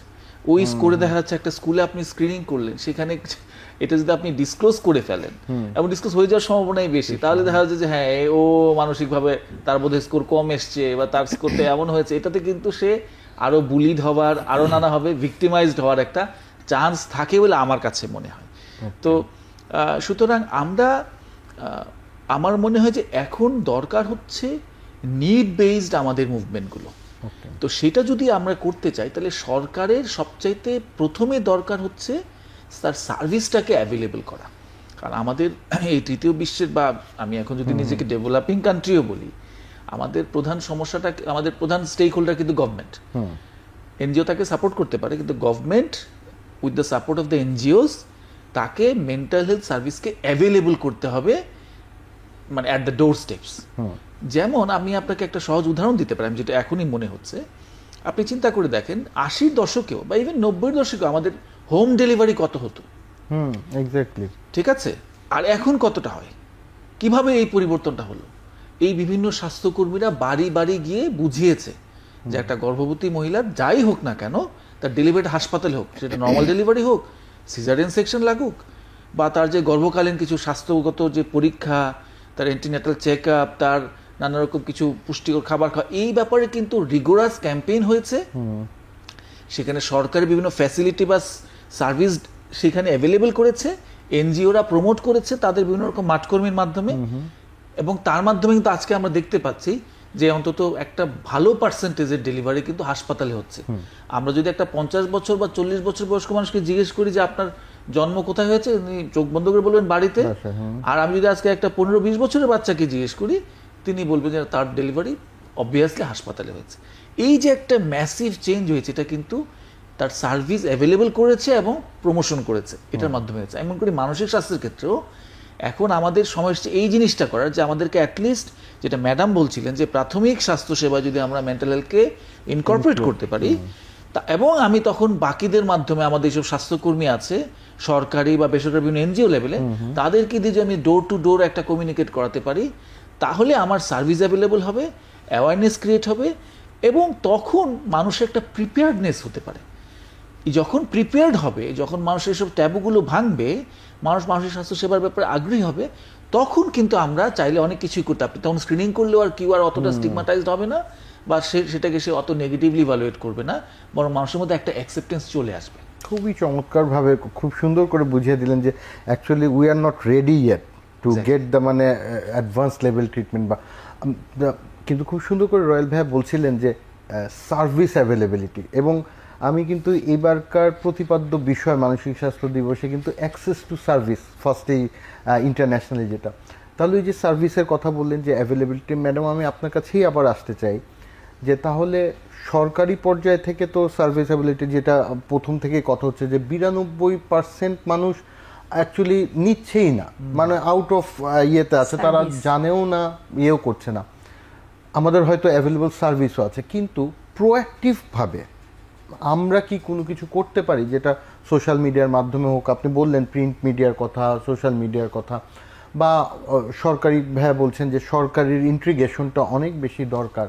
ওই স্কোরে দেখা যাচ্ছে একটা স্কুলে আপনি স্ক্রিনিং করলেন, সেখানে এটা যদি আপনি ডিসক্লোজ করে ফেলেন এবং ডিসক্লোজ হয়ে যাওয়ার সম্ভাবনাই বেশি, তাহলে দেখা যাচ্ছে যে হ্যাঁ ও মানসিকভাবে তার বোধহয় স্কোর কম এসছে বা তার স্কোরটা এমন হয়েছে, এটাতে কিন্তু সে আরো বুলিড হবার, আরো নানাভাবে ভিক্টিমাইজড হওয়ার একটা চান্স থাকে বলে আমার কাছে মনে হয়। তো সুতরাং আমরা, আমার মনে হয় যে এখন দরকার হচ্ছে নিড বেসড আমাদের মুভমেন্টগুলো। তো সেটা যদি আমরা করতে চাই তাহলে সরকারের সবচাইতে প্রথমে দরকার হচ্ছে তার সার্ভিসটাকে অ্যাভেলেবল করা। কারণ আমাদের এই তৃতীয় বিশ্বের, বা আমি এখন যদি নিজেকে ডেভেলপিং কান্ট্রিও বলি, আমাদের প্রধান সমস্যাটা, আমাদের প্রধান স্টেক হোল্ডার কিন্তু গভর্নমেন্ট। এনজিও তাকে সাপোর্ট করতে পারে, কিন্তু government with the support of the NGOs তাকে মেন্টাল হেলথ সার্ভিসকে অ্যাভেলেবল করতে হবে, মানে অ্যাট দ্য ডোর স্টেপস। যেমন আমি আপনাকে একটা সহজ উদাহরণ দিতে পারি, যেটা এখনই মনে হচ্ছে। আপনি চিন্তা করে দেখেন 80-র দশকেও বা ইভেন 90-র দশকেও আমাদের হোম ডেলিভারি কত হতো, এক্স্যাক্টলি, ঠিক আছে? আর এখন কতটা হয়? কিভাবে এই পরিবর্তনটা হলো? এই বিভিন্ন স্বাস্থ্যকর্মীরা বাড়ি বাড়ি গিয়ে বুঝিয়েছে যে একটা গর্ভবতী মহিলার যাই হোক না কেন, তার ডেলিভারি হাসপাতালে হোক, সেটা নর্মাল ডেলিভারি হোক, সিজারিয়ান সেকশন লাগুক, বা তার যে গর্ভকালীন কিছু স্বাস্থ্যগত যে পরীক্ষা, তার অ্যান্টিনেটাল চেক আপ, তার নানা রকম কিছু পুষ্টিকর খাবার খাওয়া, এই ব্যাপারে কিন্তু রিগোরাস ক্যাম্পেইন হয়েছে। সেখানে সরকারের বিভিন্ন ফ্যাসিলিটি বা সার্ভিস সেখানে অ্যাভেলেবেল করেছে, এনজিওরা প্রমোট করেছে তাদের বিভিন্ন রকম মাঠকর্মীর মাধ্যমে, এবং তার মাধ্যমে কিন্তু আজকে আমরা দেখতে পাচ্ছি যে অন্তত একটা ভালো পার্সেন্টেজের ডেলিভারি কিন্তু হাসপাতালে হচ্ছে। আমরা যদি একটা 50 বছর বা 40 বছর বয়স্ক মানুষকে জিজ্ঞেস করি যে আপনার জন্ম কোথায় হয়েছে, উনি চোখ বন্ধ করে বলবেন বাড়িতে। আর আমি যদি আজকে একটা 15-20 বছরের বাচ্চাকে জিজ্ঞেস করি, তিনি বলবেন যে তার ডেলিভারি অবভিয়াসলি হাসপাতালে হয়েছে। এই যে একটা ম্যাসিভ চেঞ্জ হয়েছে, এটা কিন্তু তার সার্ভিস অ্যাভেলেবল করেছে এবং প্রমোশন করেছে, এটার মাধ্যমে হয়েছে। এমন করে মানসিক স্বাস্থ্যের ক্ষেত্রেও এখন আমাদের সময় এসেছে এই জিনিসটা করার, যে আমাদেরকে অ্যাটলিস্ট, যেটা ম্যাডাম বলছিলেন, যে প্রাথমিক স্বাস্থ্যসেবা যদি আমরা মেন্টাল হেলথকে ইনকর্পোরেট করতে পারি, এবং আমি তখন বাকিদের মাধ্যমে আমাদের এইসব স্বাস্থ্যকর্মী আছে সরকারি বা বেসরকারি বিভিন্ন এনজিও লেভেলে, তাদেরকে দিয়ে যদি আমি ডোর টু ডোর একটা কমিউনিকেট করাতে পারি, তাহলে আমার সার্ভিস অ্যাভেলেবল হবে, অ্যাওয়ারনেস ক্রিয়েট হবে, এবং তখন মানুষের একটা প্রিপেয়ার্ডনেস হতে পারে। যখন প্রিপেয়ার্ড হবে, যখন মানুষের সব ট্যাবুগুলো ভাঙবে, মানুষ মানসিক স্বাস্থ্য সেবার ব্যাপারে আগ্রহী হবে, তখন কিন্তু আমরা চাইলে অনেক কিছুই করতে পারি। তখন স্ক্রিনিং করলেও আর কেউ আর অতটা স্টিগমাটাইজড হবে না, বা সেটাকে সে অত নেগেটিভলি ইভালুয়েট করবে না, বরং মানুষের মধ্যে একটা অ্যাকসেপ্টেন্স চলে আসবে। খুবই চমৎকারভাবে, খুব সুন্দর করে বুঝিয়ে দিলেন যে actually we are not ready yet to get the মানে অ্যাডভান্স লেভেল ট্রিটমেন্ট, বা কিন্তু খুব সুন্দর করে রয়েল ভাইয়া বলছিলেন যে সার্ভিস অ্যাভেলেবিলিটি। এবং আমি কিন্তু এবারকার প্রতিপাদ্য বিষয় মানসিক স্বাস্থ্য দিবসে কিন্তু অ্যাক্সেস টু সার্ভিস ফার্স্টেই ইন্টারন্যাশনালি, যেটা তাহলে ওই যে সার্ভিসের কথা বললেন যে অ্যাভেলেবিলিটি, ম্যাডাম আমি আপনার কাছেই আবার আসতে চাই যে তাহলে সরকারি পর্যায় থেকে তো সার্ভিস অ্যাভেলেবিলিটি, যেটা প্রথম থেকেই কথা হচ্ছে যে 92% মানুষ অ্যাকচুয়ালি নিচ্ছেই না, মানে আউট অফ ইয়েতে আছে, তারা জানেও না, ইয়েও করছে না। আমাদের হয়তো অ্যাভেলেবল সার্ভিসও আছে, কিন্তু প্রোঅ্যাক্টিভভাবে আমরা কি কোনো কিছু করতে পারি, যেটা সোশ্যাল মিডিয়ার মাধ্যমে হোক, আপনি বললেন প্রিন্ট মিডিয়ার কথা, সোশ্যাল মিডিয়ার কথা, বা সরকারি ভাইয়া বলছেন যে সরকারের ইন্টিগ্রেশনটা অনেক বেশি দরকার।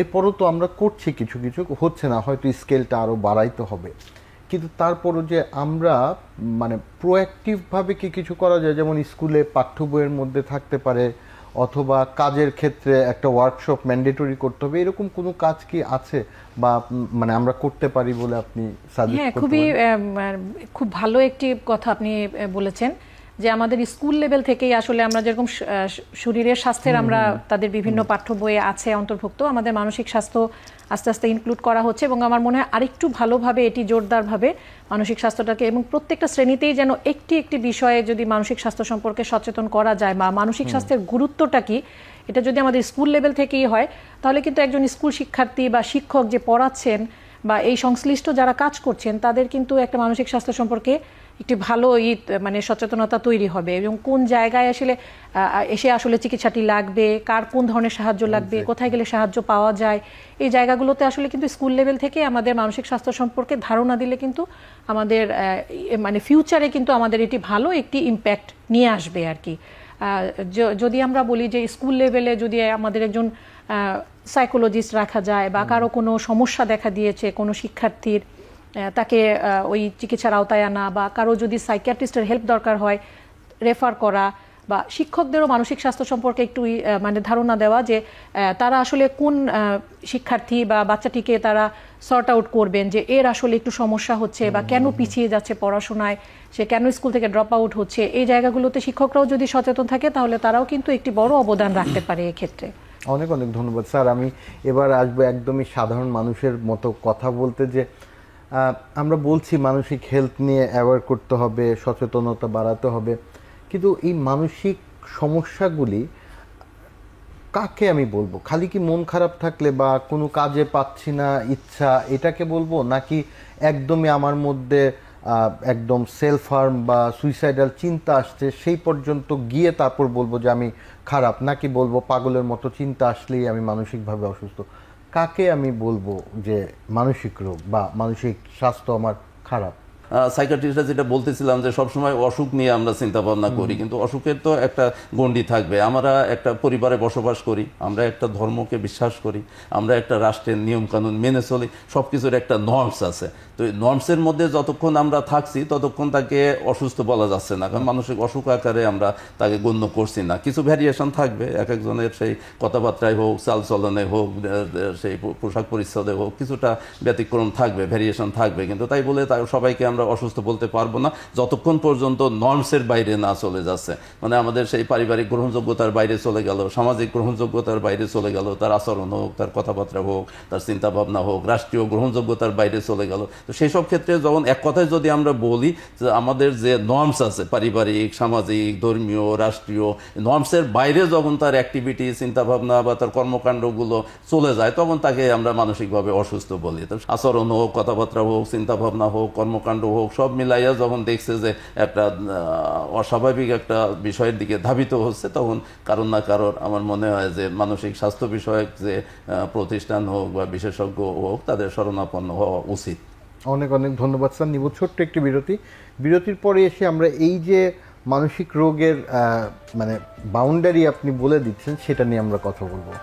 এরপরও তো আমরা করছি, কিছু কিছু হচ্ছে না, হয়তো স্কেলটা আরও বাড়াইতে হবে, কিন্তু তারপরও যে আমরা মানে প্রোঅ্যাক্টিভভাবে কি কিছু করা যায়, যেমন স্কুলে পাঠ্য বইয়ের মধ্যে থাকতে পারে, অথবা কাজের ক্ষেত্রে একটা ওয়ার্কশপ ম্যান্ডেটরি করতে হবে, এরকম কোনো কাজ কি আছে বা মানে আমরা করতে পারি বলে আপনি সাজেস্ট হ্যাঁ, করতে পারেন? খুব ভালো একটি কথা আপনি বলেছেন যে আমাদের স্কুল লেভেল থেকেই আসলে আমরা যেরকম শরীরের স্বাস্থ্যের আমরা তাদের বিভিন্ন পাঠ্য বইয়ে আছে অন্তর্ভুক্ত, আমাদের মানসিক স্বাস্থ্য আস্তে আস্তে ইনক্লুড করা হচ্ছে এবং আমার মনে হয় আরেকটু ভালোভাবে এটি জোরদারভাবে মানসিক স্বাস্থ্যটাকে এবং প্রত্যেকটা শ্রেণীতেই যেন একটি বিষয়ে যদি মানসিক স্বাস্থ্য সম্পর্কে সচেতন করা যায় বা মানসিক স্বাস্থ্যের গুরুত্বটা কি এটা যদি আমাদের স্কুল লেভেল থেকেই হয়, তাহলে কিন্তু একজন স্কুল শিক্ষার্থী বা শিক্ষক যে পড়াচ্ছেন বা এই সংশ্লিষ্ট যারা কাজ করছেন তাদের কিন্তু একটা মানসিক স্বাস্থ্য সম্পর্কে একটি ভালো মানে সচেতনতা তৈরি হবে এবং কোন জায়গায় এসে আসলে চিকিৎসাটি লাগবে, কার কোন ধরনের সাহায্য লাগবে, কোথায় গেলে সাহায্য পাওয়া যায়, এই জায়গাগুলোতে আসলে কিন্তু স্কুল লেভেল থেকে আমাদের মানসিক স্বাস্থ্য সম্পর্কে ধারণা দিলে কিন্তু আমাদের মানে ফিউচারে কিন্তু আমাদের এটি ভালো একটি ইম্প্যাক্ট নিয়ে আসবে আর কি। যদি আমরা বলি যে স্কুল লেভেলে যদি আমাদের একজন সাইকোলজিস্ট রাখা যায় বা কারো কোনো সমস্যা দেখা দিয়েছে কোনো শিক্ষার্থীর, তাকে ওই চিকিৎসার আওতায় আনা বা কারো যদি সাইকিয়াট্রিস্টের হেল্প দরকার হয় রেফার করা বা শিক্ষকদেরও মানসিক স্বাস্থ্য সম্পর্কে একটু মানে ধারণা দেওয়া যে তারা আসলে কোন শিক্ষার্থী বা বাচ্চাটিকে তারা সর্ট আউট করবেন যে এর আসলে একটু সমস্যা হচ্ছে বা কেন পিছিয়ে যাচ্ছে পড়াশোনায়, সে কেন স্কুল থেকে ড্রপ আউট হচ্ছে, এই জায়গাগুলোতে শিক্ষকরাও যদি সচেতন থাকে তাহলে তারাও কিন্তু একটি বড় অবদান রাখতে পারে এক্ষেত্রে। অনেক অনেক ধন্যবাদ স্যার। আমি এবার আসবো একদমই সাধারণ মানুষের মতো কথা বলতে, যে আমরা বলছি মানসিক হেলথ নিয়ে অ্যাওয়ার করতে হবে, সচেতনতা বাড়াতে হবে, কিন্তু এই মানসিক সমস্যাগুলি কাকে আমি বলবো? খালি কি মন খারাপ থাকলে বা কোনো কাজে পাচ্ছি না ইচ্ছা এটাকে বলবো, নাকি একদমই আমার মধ্যে একদম সেলফ হার্ম বা সুইসাইডাল চিন্তা আসছে সেই পর্যন্ত গিয়ে তারপর বলবো যে আমি খারাপ, নাকি বলবো পাগলের মতো চিন্তা আসলেই আমি মানসিকভাবে অসুস্থ? কাকে আমি বলবো যে মানসিক রোগ বা মানসিক স্বাস্থ্য আমার খারাপ? সাইকিয়াট্রিস্টরা যেটা বলতেছিলাম যে সবসময় অসুখ নিয়ে আমরা চিন্তা ভাবনা করি, কিন্তু অসুখের তো একটা গণ্ডি থাকবে। আমরা একটা পরিবারে বসবাস করি, আমরা একটা ধর্মকে বিশ্বাস করি, আমরা একটা রাষ্ট্রের নিয়ম কানুন মেনে চলি, সবকিছুর একটা নর্মস আছে। তো এই নর্মসের মধ্যে যতক্ষণ আমরা থাকছি ততক্ষণ তাকে অসুস্থ বলা যাচ্ছে না, কারণ মানসিক অসুখ আকারে আমরা তাকে গণ্য করছি না। কিছু ভ্যারিয়েশন থাকবে, এক একজনের সেই কথাবার্তায় হোক, চালচলনে হোক, সেই পোশাক পরিচ্ছদে হোক, কিছুটা ব্যতিক্রম থাকবে, ভ্যারিয়েশন থাকবে, কিন্তু তাই বলে সবাইকে আমরা অসুস্থ বলতে পারবো না যতক্ষণ পর্যন্ত নর্মসের বাইরে না চলে যাচ্ছে। মানে আমাদের সেই পারিবারিক গ্রহণযোগ্যতার বাইরে চলে গেল, সামাজিক গ্রহণযোগ্যতার বাইরে চলে গেল, তার আচরণ হোক, তার কথাবার্তা হোক, তার চিন্তা ভাবনা হোক, রাষ্ট্রীয় গ্রহণযোগ্যতার বাইরে চলে গেল। তো সেই সব ক্ষেত্রে যখন এক কথায় যদি আমরা বলি যে আমাদের যে নর্মস আছে পারিবারিক, সামাজিক, ধর্মীয়, রাষ্ট্রীয়, নর্মসের বাইরে যখন তার অ্যাক্টিভিটি, চিন্তাভাবনা বা তার কর্মকাণ্ডগুলো চলে যায় তখন তাকে আমরা মানসিকভাবে অসুস্থ বলি। তো আচরণ হোক, কথাবার্তা হোক, চিন্তাভাবনা হোক, কর্মকাণ্ড হোক, সব মিলাইয়া যখন দেখছে যে একটা অস্বাভাবিক একটা বিষয়ের দিকে ধাবিত হচ্ছে, তখন কারণ না কারোর আমার মনে হয় যে মানসিক স্বাস্থ্য বিষয়ক যে প্রতিষ্ঠান হোক বা বিশেষজ্ঞ হোক তাদের শরণাপন্ন হওয়া উচিত। অনেক অনেক ধন্যবাদ স্যার। নিব ছোট্ট একটি বিরতির পরে এসে আমরা এই যে মানসিক রোগের মানে বাউন্ডারি আপনি বলে দিচ্ছেন সেটা নিয়ে আমরা কথা বলবো।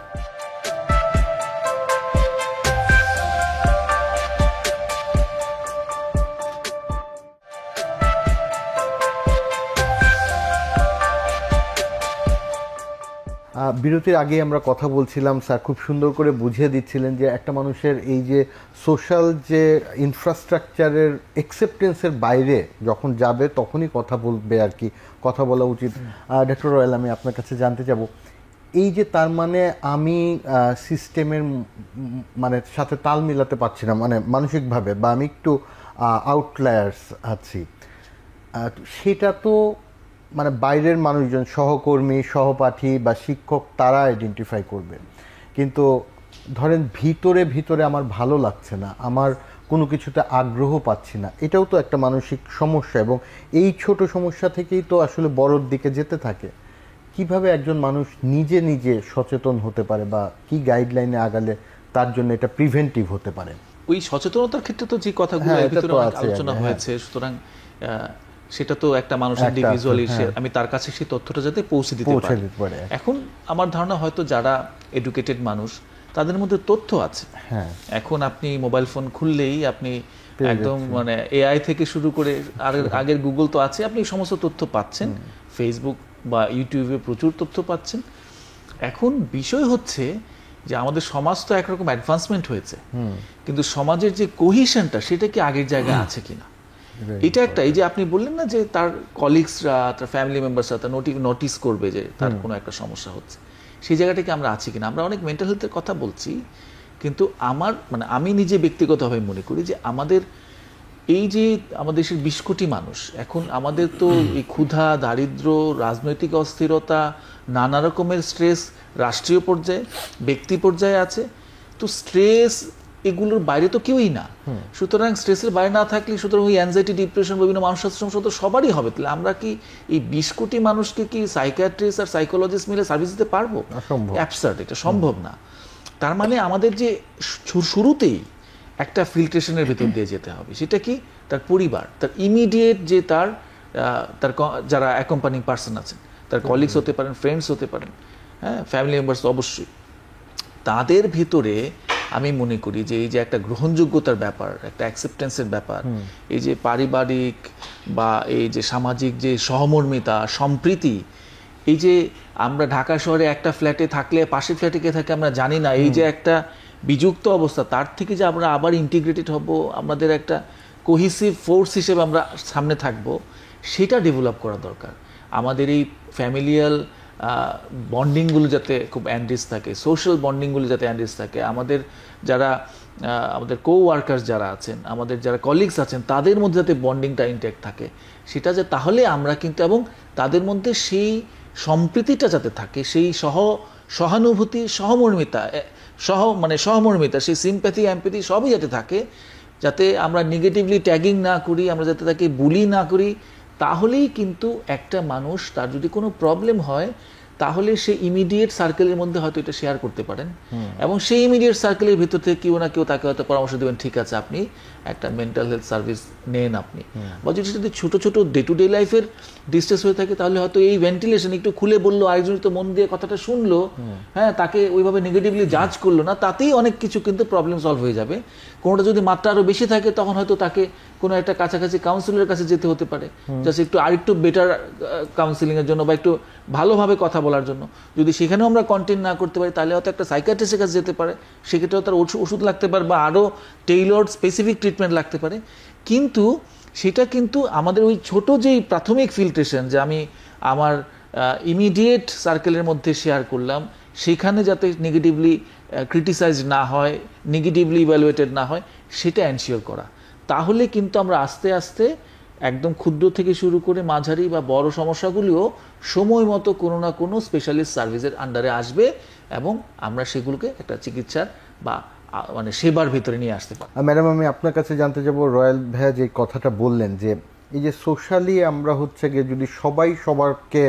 বিরতির আগে আমরা কথা বলছিলাম, স্যার খুব সুন্দর করে বুঝিয়ে দিচ্ছিলেন যে একটা মানুষের এই যে সোশ্যাল যে ইনফ্রাস্ট্রাকচারের অ্যাকসেপ্টেন্সের বাইরে যখন যাবে তখনই কথা বলবে আর কি, কথা বলা উচিত। ডক্টর রয়েল, আমি আপনার কাছে জানতে যাব, এই যে তার মানে আমি সিস্টেমের মানে সাথে তাল মিলাতে পারছি না মানে মানসিকভাবে, বা আমি একটু আউটলায়ার্স আছি, সেটা তো মানে বাইরের মানুষজন, সহকর্মী, সহপাঠী বা শিক্ষক, তারা আইডেন্টিফাই করবে, কিন্তু ধরেন ভিতরে আমার ভালো লাগছে না, আমার কোনো কিছুতে আগ্রহ পাচ্ছি না, এটাও তো একটা মানসিক সমস্যা, এবং এই ছোট সমস্যা থেকেই তো আসলে বড়র দিকে যেতে থাকে। কিভাবে একজন মানুষ নিজে নিজে সচেতন হতে পারে বা কি গাইডলাইনে আগালে তার জন্য এটা প্রিভেন্টিভ হতে পারে? ওই সচেতনতার ক্ষেত্রে তো যে কথাগুলো আলোচনা হয়েছে, সুতরাং সেটা তো একটা মানুষ ইন্ডিভিজুয়ালি আমি তার কাছে সেই তথ্যটা যাতে পৌঁছে দিতে পারি। এখন আমার ধারণা হয়তো যারা এডুকেটেড মানুষ তাদের মধ্যে তথ্য আছে। এখন আপনি মোবাইল ফোন খুললেই আপনি একদম মানে এআই থেকে শুরু করে আগের গুগল তো আছে, আপনি সমস্ত তথ্য পাচ্ছেন, ফেসবুক বা ইউটিউবে প্রচুর তথ্য পাচ্ছেন। এখন বিষয় হচ্ছে যে আমাদের সমাজ তো একরকম অ্যাডভান্সমেন্ট হয়েছে, কিন্তু সমাজের যে কোহিশনটা সেটা কি আগের জায়গায় আছে কিনা, এটা একটা। এই যে আপনি বললেন না যে তার কলিগসরা, তার ফ্যামিলি মেম্বার্সরা তার নোটিস করবে যে তার কোনো একটা সমস্যা হচ্ছে, সেই জায়গাটাকে আমরা আছি কিনা। আমরা অনেক মেন্টাল হেলথের কথা বলছি, কিন্তু আমি নিজে ব্যক্তিগতভাবে মনে করি যে আমাদের এই যে আমাদের দেশের 20 কোটি মানুষ, এখন আমাদের তো এই ক্ষুধা, দারিদ্র, রাজনৈতিক অস্থিরতা, নানা রকমের স্ট্রেস রাষ্ট্রীয় পর্যায়ে, ব্যক্তি পর্যায়ে আছে। তো স্ট্রেস এগুলোর বাইরে তো কেউই না। সুতরাং স্ট্রেসের বাইরে না থাকলে সুতরাং ওই অ্যাংজাইটি, ডিপ্রেশন, বিভিন্ন মানসিক সমস্যা তো সবারই হবে। তাহলে আমরা কি এই 20 কোটি মানুষকে কি সাইকিয়াট্রিস্ট আর সাইকোলজিস্ট মিলে সার্ভিস দিতে পারবো? অ্যাবসার্ড, এটা সম্ভব না। তার মানে আমাদের যে শুরুতেই একটা ফিল্ট্রেশনের ভেতর দিয়ে যেতে হবে। সেটা কি? তার পরিবার, তার ইমিডিয়েট যে তার যারা অ্যাকম্পানিং পার্সন আছেন, তার কলিগস হতে পারেন, ফ্রেন্ডস হতে পারেন, হ্যাঁ, ফ্যামিলি মেম্বার্স অবশ্যই। তাদের ভেতরে আমি মনে করি যে এই যে একটা গ্রহণযোগ্যতার ব্যাপার, একটা অ্যাকসেপ্টেন্সের ব্যাপার, এই যে পারিবারিক বা এই যে সামাজিক যে সহমর্মিতা, সম্প্রীতি, এই যে আমরা ঢাকা শহরে একটা ফ্ল্যাটে থাকলে পাশের ফ্ল্যাটে কে থাকে আমরা জানি না, এই যে একটা বিযুক্ত অবস্থা, তার থেকে যে আমরা আবার ইন্টিগ্রেটেড হব, আমাদের একটা কোহিসিভ ফোর্স হিসেবে আমরা সামনে থাকব, সেটা ডেভেলপ করা দরকার। আমাদের এই ফ্যামিলিয়াল বন্ডিংগুলো যাতে খুব অ্যান্ডিস থাকে, সোশ্যাল বন্ডিংগুলো যাতে অ্যান্ডিস থাকে, আমাদের যারা আমাদের কো-ওয়ার্কার্স যারা আছেন, আমাদের যারা কলিগস আছেন, তাদের মধ্যে যাতে বন্ডিংটা ইনট্যাক্ট থাকে, সেটা যে তাহলে আমরা কিন্তু, এবং তাদের মধ্যে সেই সম্প্রীতিটা যাতে থাকে, সেই সহানুভূতি, সহমর্মিতা, সহমর্মিতা, সেই সিম্প্যাথি, এমপ্যাথি সবই যাতে থাকে, যাতে আমরা নেগেটিভলি ট্যাগিং না করি, আমরা যাতে তাকে বুলি না করি, তাহলেই কিন্তু একটা মানুষ, তার যদি কোনো প্রবলেম হয়, তাহলে সে ইমিডিয়েট সার্কেলের মধ্যে হয়তো এটা শেয়ার করতে পারেন, এবং সেই ইমিডিয়েট সার্কেলের ভিতর থেকে কেউ না কেউ তাকে হয়তো পরামর্শ দেবেন, ঠিক আছে আপনি একটা মেন্টাল হেলথ সার্ভিস নেন আপনি। বা যদি ছোট ছোট ডে টু ডে লাইফের ডিস্ট্রেস হয়ে থাকে, তাহলে হয়তো এই ভেন্টিলেশন একটু খুলে বললো, আরেকজন তো মন দিয়ে কথাটা শুনলো, হ্যাঁ, তাকে ওইভাবে নেগেটিভলি জাজ করলো না, তাতেই অনেক কিছু কিন্তু প্রবলেম সলভ হয়ে যাবে। কোনোটা যদি মাত্রা আরো বেশি থাকে, তখন হয়তো তাকে কোনো একটা কাছাকাছি কাউন্সিলরের কাছে যেতে হতে পারে, জাস্ট একটু আরেকটু বেটার কাউন্সিলিং এর জন্য বা একটু ভালোভাবে কথা বলার জন্য। যদি সেখানেও আমরা কন্টেন্ট না করতে পারি, তাহলে হয়তো একটা সাইকিয়াট্রিস্টের কাছে যেতে পারে, সেক্ষেত্রেও তার ওষুধ লাগতে পারে বা আরও টেইলর্ড স্পেসিফিক ট্রিটমেন্ট লাগতে পারে। কিন্তু সেটা কিন্তু আমাদের ওই ছোট যেই প্রাথমিক ফিল্ট্রেশন, যে আমি আমার ইমিডিয়েট সার্কেলের মধ্যে শেয়ার করলাম, সেখানে যাতে নেগেটিভলি ক্রিটিসাইজ না হয়, নেগেটিভলি ইভ্যালুয়েটেড না হয়, সেটা এনশিওর করা। তাহলে কিন্তু আমরা আস্তে আস্তে একদম ক্ষুদ্র থেকে শুরু করে মাঝারি বা বড় সমস্যাগুলিও সময় মতো কোনো না কোনো স্পেশালিস্ট সার্ভিসের আন্ডারে আসবে, এবং আমরা সেগুলোকে একটা চিকিৎসার বা সেবার ভিতরে নিয়ে আসতে পারি। ম্যাডাম, আমি আপনার কাছে জানতে যাব, রয়্যাল ভাইয়া যে কথাটা বললেন যে এই যে সোশ্যালি আমরা হচ্ছে গিয়ে যদি সবাই সবারকে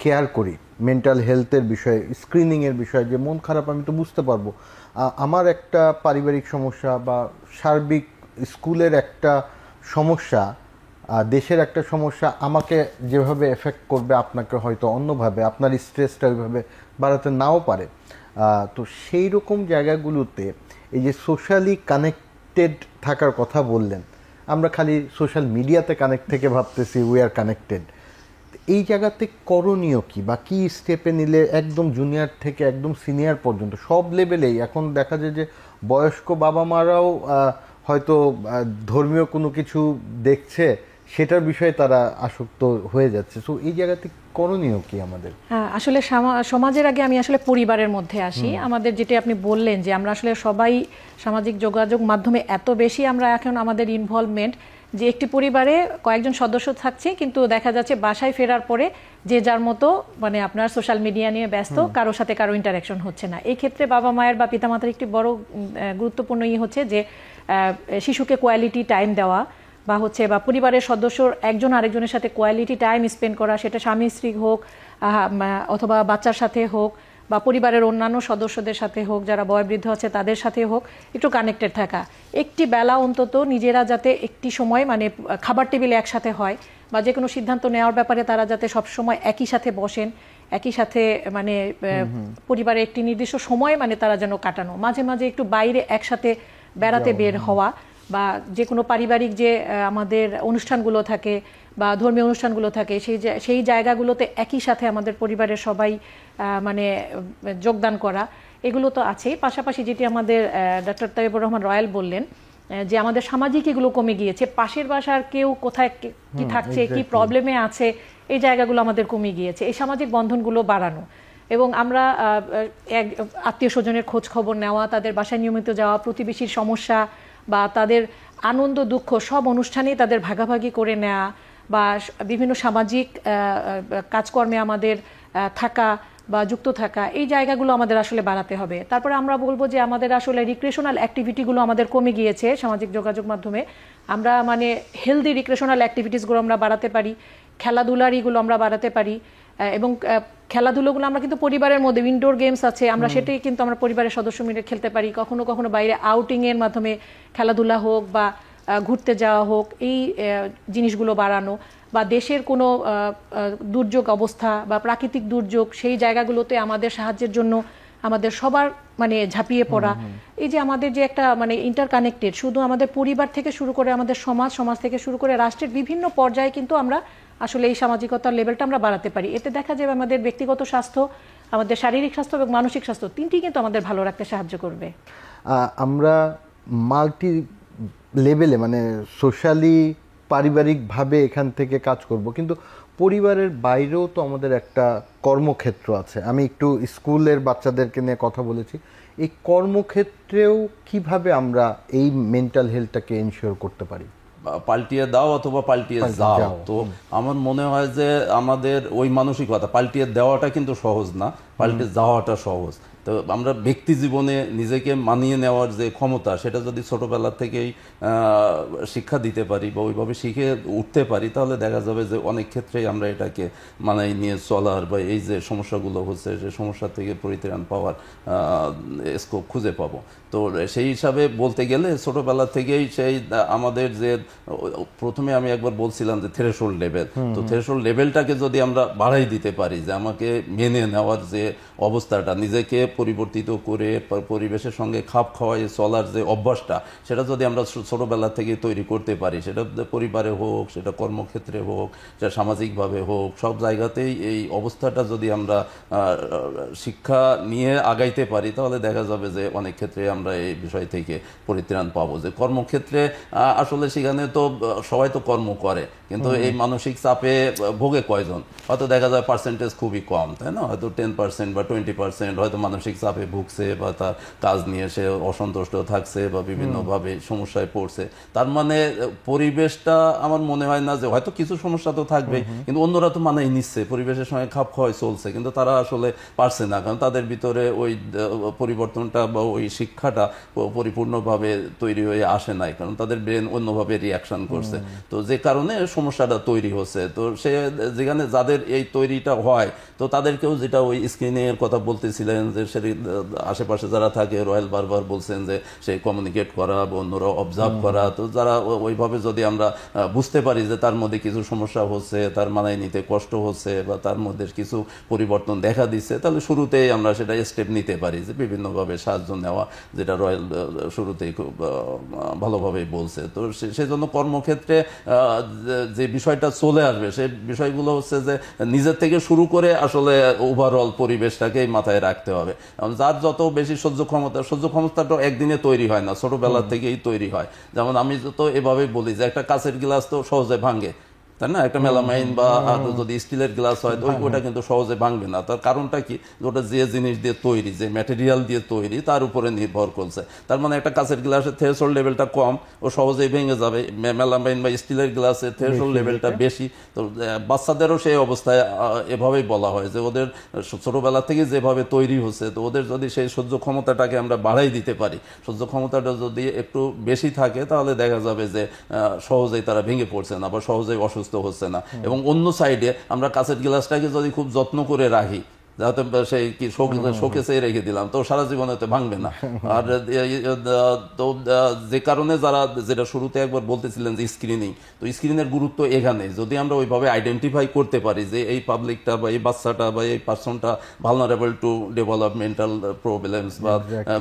কেয়ার করি, মেন্টাল হেলথের বিষয়ে, স্ক্রিনিংয়ের বিষয়ে, যে মন খারাপ আমি তো বুঝতে পারবো, আমার একটা পারিবারিক সমস্যা বা সার্বিক স্কুলের একটা সমস্যা, দেশের একটা সমস্যা আমাকে যেভাবে এফেক্ট করবে, আপনাকে হয়তো অন্যভাবে, আপনার স্ট্রেসটা ওইভাবে বাড়াতে নাও পারে। তো সেই রকম জায়গাগুলোতে এই যে সোশ্যালি কানেক্টেড থাকার কথা বললেন, আমরা খালি সোশ্যাল মিডিয়াতে কানেক্ট থেকে ভাবতেছি উই আর কানেক্টেড। এই জায়গাতে করণীয় কি, বা কি স্টেপে নিলে একদম জুনিয়র থেকে একদম সিনিয়র পর্যন্ত সব লেভেলেই, এখন দেখা যায় যে বয়স্ক বাবা মারাও হয়তো ধর্মীয় কোনো কিছু দেখছে, সেটার বিষয়ে তারা আসক্ত হয়ে যাচ্ছে। সো এই জায়গাতে করণীয় কি আমাদের? আসলে সমাজের আগে আমি আসলে পরিবারের মধ্যে আসি। আমাদের যেটা আপনি বললেন যে আমরা আসলে সবাই সামাজিক যোগাযোগ মাধ্যমে এত বেশি আমরা এখন আমাদের ইনভলভমেন্ট, যে একটি পরিবারে কয়েকজন সদস্য থাকছে, কিন্তু দেখা যাচ্ছে বাসায় ফেরার পরে যে যার মতো আপনার সোশ্যাল মিডিয়া নিয়ে ব্যস্ত, কারোর সাথে কারো ইন্টারাকশন হচ্ছে না। এই ক্ষেত্রে বাবা মায়ের বা পিতামাতার একটি বড় গুরুত্বপূর্ণ হচ্ছে যে শিশুকে কোয়ালিটি টাইম দেওয়া, বা পরিবারের সদস্য একজন আরেকজনের সাথে কোয়ালিটি টাইম স্পেন্ড করা, সেটা স্বামী স্ত্রী হোক অথবা বাচ্চার সাথে হোক বা পরিবারের অন্যান্য সদস্যদের সাথে হোক, যারা বয়োবৃদ্ধ আছে তাদের সাথে হোক, একটু কানেক্টেড থাকা। একটি বেলা অন্তত নিজেরা যাতে একটি সময় খাবার টেবিলে একসাথে হয়, বা যে কোনো সিদ্ধান্ত নেওয়ার ব্যাপারে তারা যাতে সবসময় একই সাথে বসেন, একই সাথে পরিবারে একটি নির্দিষ্ট সময় তারা যেন কাটানো, মাঝে মাঝে একটু বাইরে একসাথে বেড়াতে বের হওয়া, বা যে কোনো পারিবারিক যে আমাদের অনুষ্ঠানগুলো থাকে বা ধর্মীয় অনুষ্ঠানগুলো থাকে, সেই জায়গাগুলোতে একই সাথে আমাদের পরিবারের সবাই মানে যোগদান করা, এগুলো তো আছেই। পাশাপাশি যেটি আমাদের ডক্টর তাইবুর রহমান রয়েল বললেন যে আমাদের সামাজিক এগুলো কমে গিয়েছে, পাশের বাসার কেউ কোথায় কি থাকছে, কি প্রবলেমে আছে, এই জায়গাগুলো আমাদের কমে গিয়েছে। এই সামাজিক বন্ধনগুলো বাড়ানো এবং আমরা আত্মীয় স্বজনের খোঁজ খবর নেওয়া, তাদের বাসায় নিয়মিত যাওয়া, প্রতিবেশীর সমস্যা বা তাদের আনন্দ দুঃখ সব অনুষ্ঠানেই তাদের ভাগাভাগি করে নেওয়া বা বিভিন্ন সামাজিক কাজকর্মে আমাদের থাকা বা যুক্ত থাকা, এই জায়গাগুলো আমাদের আসলে বাড়াতে হবে। তারপরে আমরা বলবো যে আমাদের আসলে রিক্রিয়েশনাল অ্যাক্টিভিটিগুলো আমাদের কমে গিয়েছে সামাজিক যোগাযোগ মাধ্যমে। আমরা মানে হেলদি রিক্রিয়েশনাল অ্যাক্টিভিটিসগুলো আমরা বাড়াতে পারি, খেলাধুলার এগুলো আমরা বাড়াতে পারি এবং খেলাধুলোগুলো আমরা কিন্তু পরিবারের মধ্যে ইনডোর গেমস আছে, আমরা সেটাই কিন্তু আমরা পরিবারের সদস্য মিলে খেলতে পারি। কখনো কখনো বাইরে আউটিংয়ের মাধ্যমে খেলাধুলা হোক বা ঘুরতে যাওয়া হোক, এই জিনিসগুলো বাড়ানো বা দেশের কোনো দুর্যোগ অবস্থা বা প্রাকৃতিক দুর্যোগ, সেই জায়গাগুলোতে আমাদের সাহায্যের জন্য আমাদের সবার মানে ঝাঁপিয়ে পড়া। এই যে আমাদের যে একটা মানে ইন্টারকানেক্টেড, শুধু আমাদের পরিবার থেকে শুরু করে আমাদের সমাজ থেকে শুরু করে রাষ্ট্রের বিভিন্ন পর্যায়ে কিন্তু আমরা আসলে এই সামাজিকতার লেভেলটা আমরা বাড়াতে পারি। এতে দেখা যাবে আমাদের ব্যক্তিগত স্বাস্থ্য, আমাদের শারীরিক স্বাস্থ্য এবং মানসিক স্বাস্থ্য তিনটি কিন্তু আমাদের ভালো রাখতে সাহায্য করবে। আমরা মাল্টি লেভেলে মানে সোশ্যালি পারিবারিকভাবে এখান থেকে কাজ করব, কিন্তু পরিবারের বাইরেও তো আমাদের একটা কর্মক্ষেত্র আছে। আমি একটু স্কুলের বাচ্চাদেরকে নিয়ে কথা বলেছি, এই কর্মক্ষেত্রেও কিভাবে আমরা এই মেন্টাল হেলথটাকে এনশিওর করতে পারি? পাল্টিয়ে দাও অথবা পাল্টিয়ে যাও। তো আমার মনে হয় যে আমাদের ওই মানসিকতা পাল্টিয়ে দেওয়াটা কিন্তু সহজ না, পাল্টে যাওয়াটা সহজ। তো আমরা ব্যক্তি জীবনে নিজেকে মানিয়ে নেওয়ার যে ক্ষমতা, সেটা যদি ছোটবেলা থেকেই শিক্ষা দিতে পারি বা ওইভাবে শিখে উঠতে পারি, তাহলে দেখা যাবে যে অনেক ক্ষেত্রেই আমরা এটাকে মানায় নিয়ে চলার বা এই যে সমস্যাগুলো হচ্ছে সেই সমস্যা থেকে পরিত্রাণ পাওয়ার স্কোপ খুঁজে পাবো। তো সেই হিসাবে বলতে গেলে ছোটবেলা থেকেই সেই আমাদের যে প্রথমে আমি একবার বলছিলাম যে থ্রেশহোল্ড লেভেল, তো থ্রেশহোল্ড লেভেলটাকে যদি আমরা বাড়াই দিতে পারি, যে আমাকে মেনে নেওয়ার যে অবস্থাটা, নিজেকে পরিবর্তিত করে পরিবেশের সঙ্গে খাপ খাওয়াই চলার যে অভ্যাসটা, সেটা যদি আমরা ছোটবেলা থেকে তৈরি করতে পারি, সেটা পরিবারে হোক, সেটা কর্মক্ষেত্রে হোক, সেটা সামাজিকভাবে হোক, সব জায়গাতেই এই অবস্থাটা যদি আমরা শিক্ষা নিয়ে আগাইতে পারি, তাহলে দেখা যাবে যে অনেক ক্ষেত্রে আমরা এই বিষয় থেকে পরিত্রাণ পাবো। যে কর্মক্ষেত্রে আসলে সেখানে তো সবাই তো কর্ম করে, কিন্তু এই মানসিক চাপে ভোগে কয়জন? হয়তো দেখা যায় পার্সেন্টেজ খুবই কম, তাই না? হয়তো 10% বা 20% হয়তো মানসিক চাপে ভুগছে বা তার কাজ নিয়ে সে অসন্তুষ্ট থাকছে বা বিভিন্নভাবে সমস্যায় পড়ছে। তার মানে পরিবেশটা আমার মনে হয় না যে, হয়তো কিছু সমস্যা তো থাকবে, কিন্তু অন্যরা তো মানাই নিচ্ছে, পরিবেশের সঙ্গে খাপ খাওয়াই চলছে, কিন্তু তারা আসলে পারছে না, কারণ তাদের ভিতরে ওই পরিবর্তনটা বা ওই শিক্ষাটা পরিপূর্ণভাবে তৈরি হয়ে আসে নাই, কারণ তাদের ব্রেন অন্যভাবে রিয়াকশন করছে। তো যে কারণে সমস্যাটা তৈরি হচ্ছে। তো সে যেখানে যাদের এই তৈরিটা হয়, তো তাদেরকেও, যেটা ওই স্ক্রিনের কথা বলতেছিলেন যে সে আশেপাশে যারা থাকে, রয়েল বারবার বলছেন যে সে কমিউনিকেট করা বা অন্যরা অবজার্ভ করা, তো যারা ওইভাবে যদি আমরা বুঝতে পারি যে তার মধ্যে কিছু সমস্যা হচ্ছে, তার মানায় নিতে কষ্ট হচ্ছে বা তার মধ্যে কিছু পরিবর্তন দেখা দিচ্ছে, তাহলে শুরুতেই আমরা সেটা স্টেপ নিতে পারি, যে বিভিন্নভাবে সাহায্য নেওয়া, যেটা রয়েল শুরুতেই খুব ভালোভাবেই বলছে। তো সেই জন্য কর্মক্ষেত্রে যে বিষয়টা চলে আসবে, সেই বিষয়গুলো হচ্ছে যে নিজের থেকে শুরু করে আসলে ওভারঅল পরিবেশটাকেই মাথায় রাখতে হবে। যার যত বেশি সহ্য ক্ষমতাটা একদিনে তৈরি হয় না, ছোটবেলা থেকেই তৈরি হয়। যেমন আমি তো এভাবেই বলি যে একটা কাঁচের গ্লাস তো সহজে ভাঙে, তাই না? একটা মেলামাইন বা যদি স্টিলের গ্লাস হয়, তো ওইটা কিন্তু সহজে ভাঙবে না। তার কারণটা কি? ওটা যে জিনিস দিয়ে তৈরি, যে ম্যাটেরিয়াল দিয়ে তৈরি, তার উপরে নির্ভর করছে। তার মানে একটা কাঁচের গ্লাসের থ্রেশহোল্ড লেভেলটা কম, ও সহজেই ভেঙে যাবে। মেলামাইন বা স্টিলের গ্লাসের থ্রেশহোল্ড লেভেলটা বেশি। তো বাচ্চাদেরও সেই অবস্থায় এভাবেই বলা হয় যে ওদের ছোটবেলা থেকে যেভাবে তৈরি হচ্ছে, তো ওদের যদি সেই সহ্য ক্ষমতাটাকে আমরা বাড়াই দিতে পারি, সহ্য ক্ষমতাটা যদি একটু বেশি থাকে, তাহলে দেখা যাবে যে সহজেই তারা ভেঙে পড়ছে না বা সহজেই অসুস্থ হচ্ছে না। এবং অন্য সাইডে আমরা কাঁচের গ্লাসটাকে যদি খুব যত্ন করে রাখি, যাতে সেই কি শোকেসে রেখে দিলাম, তো সারা জীবনে তো ভাঙবে না। আর তো যে কারণে যারা যেটা শুরুতে একবার বলতেছিলেন যে স্ক্রিনিং, তো স্ক্রিনের গুরুত্ব এখানে যদি আমরা ওইভাবে আইডেন্টিফাই করতে পারি যে এই পাবলিকটা বা এই বাচ্চাটা বা এই পার্সনটা ভালনারেবল টু ডেভেলপমেন্টাল প্রবলেমস বা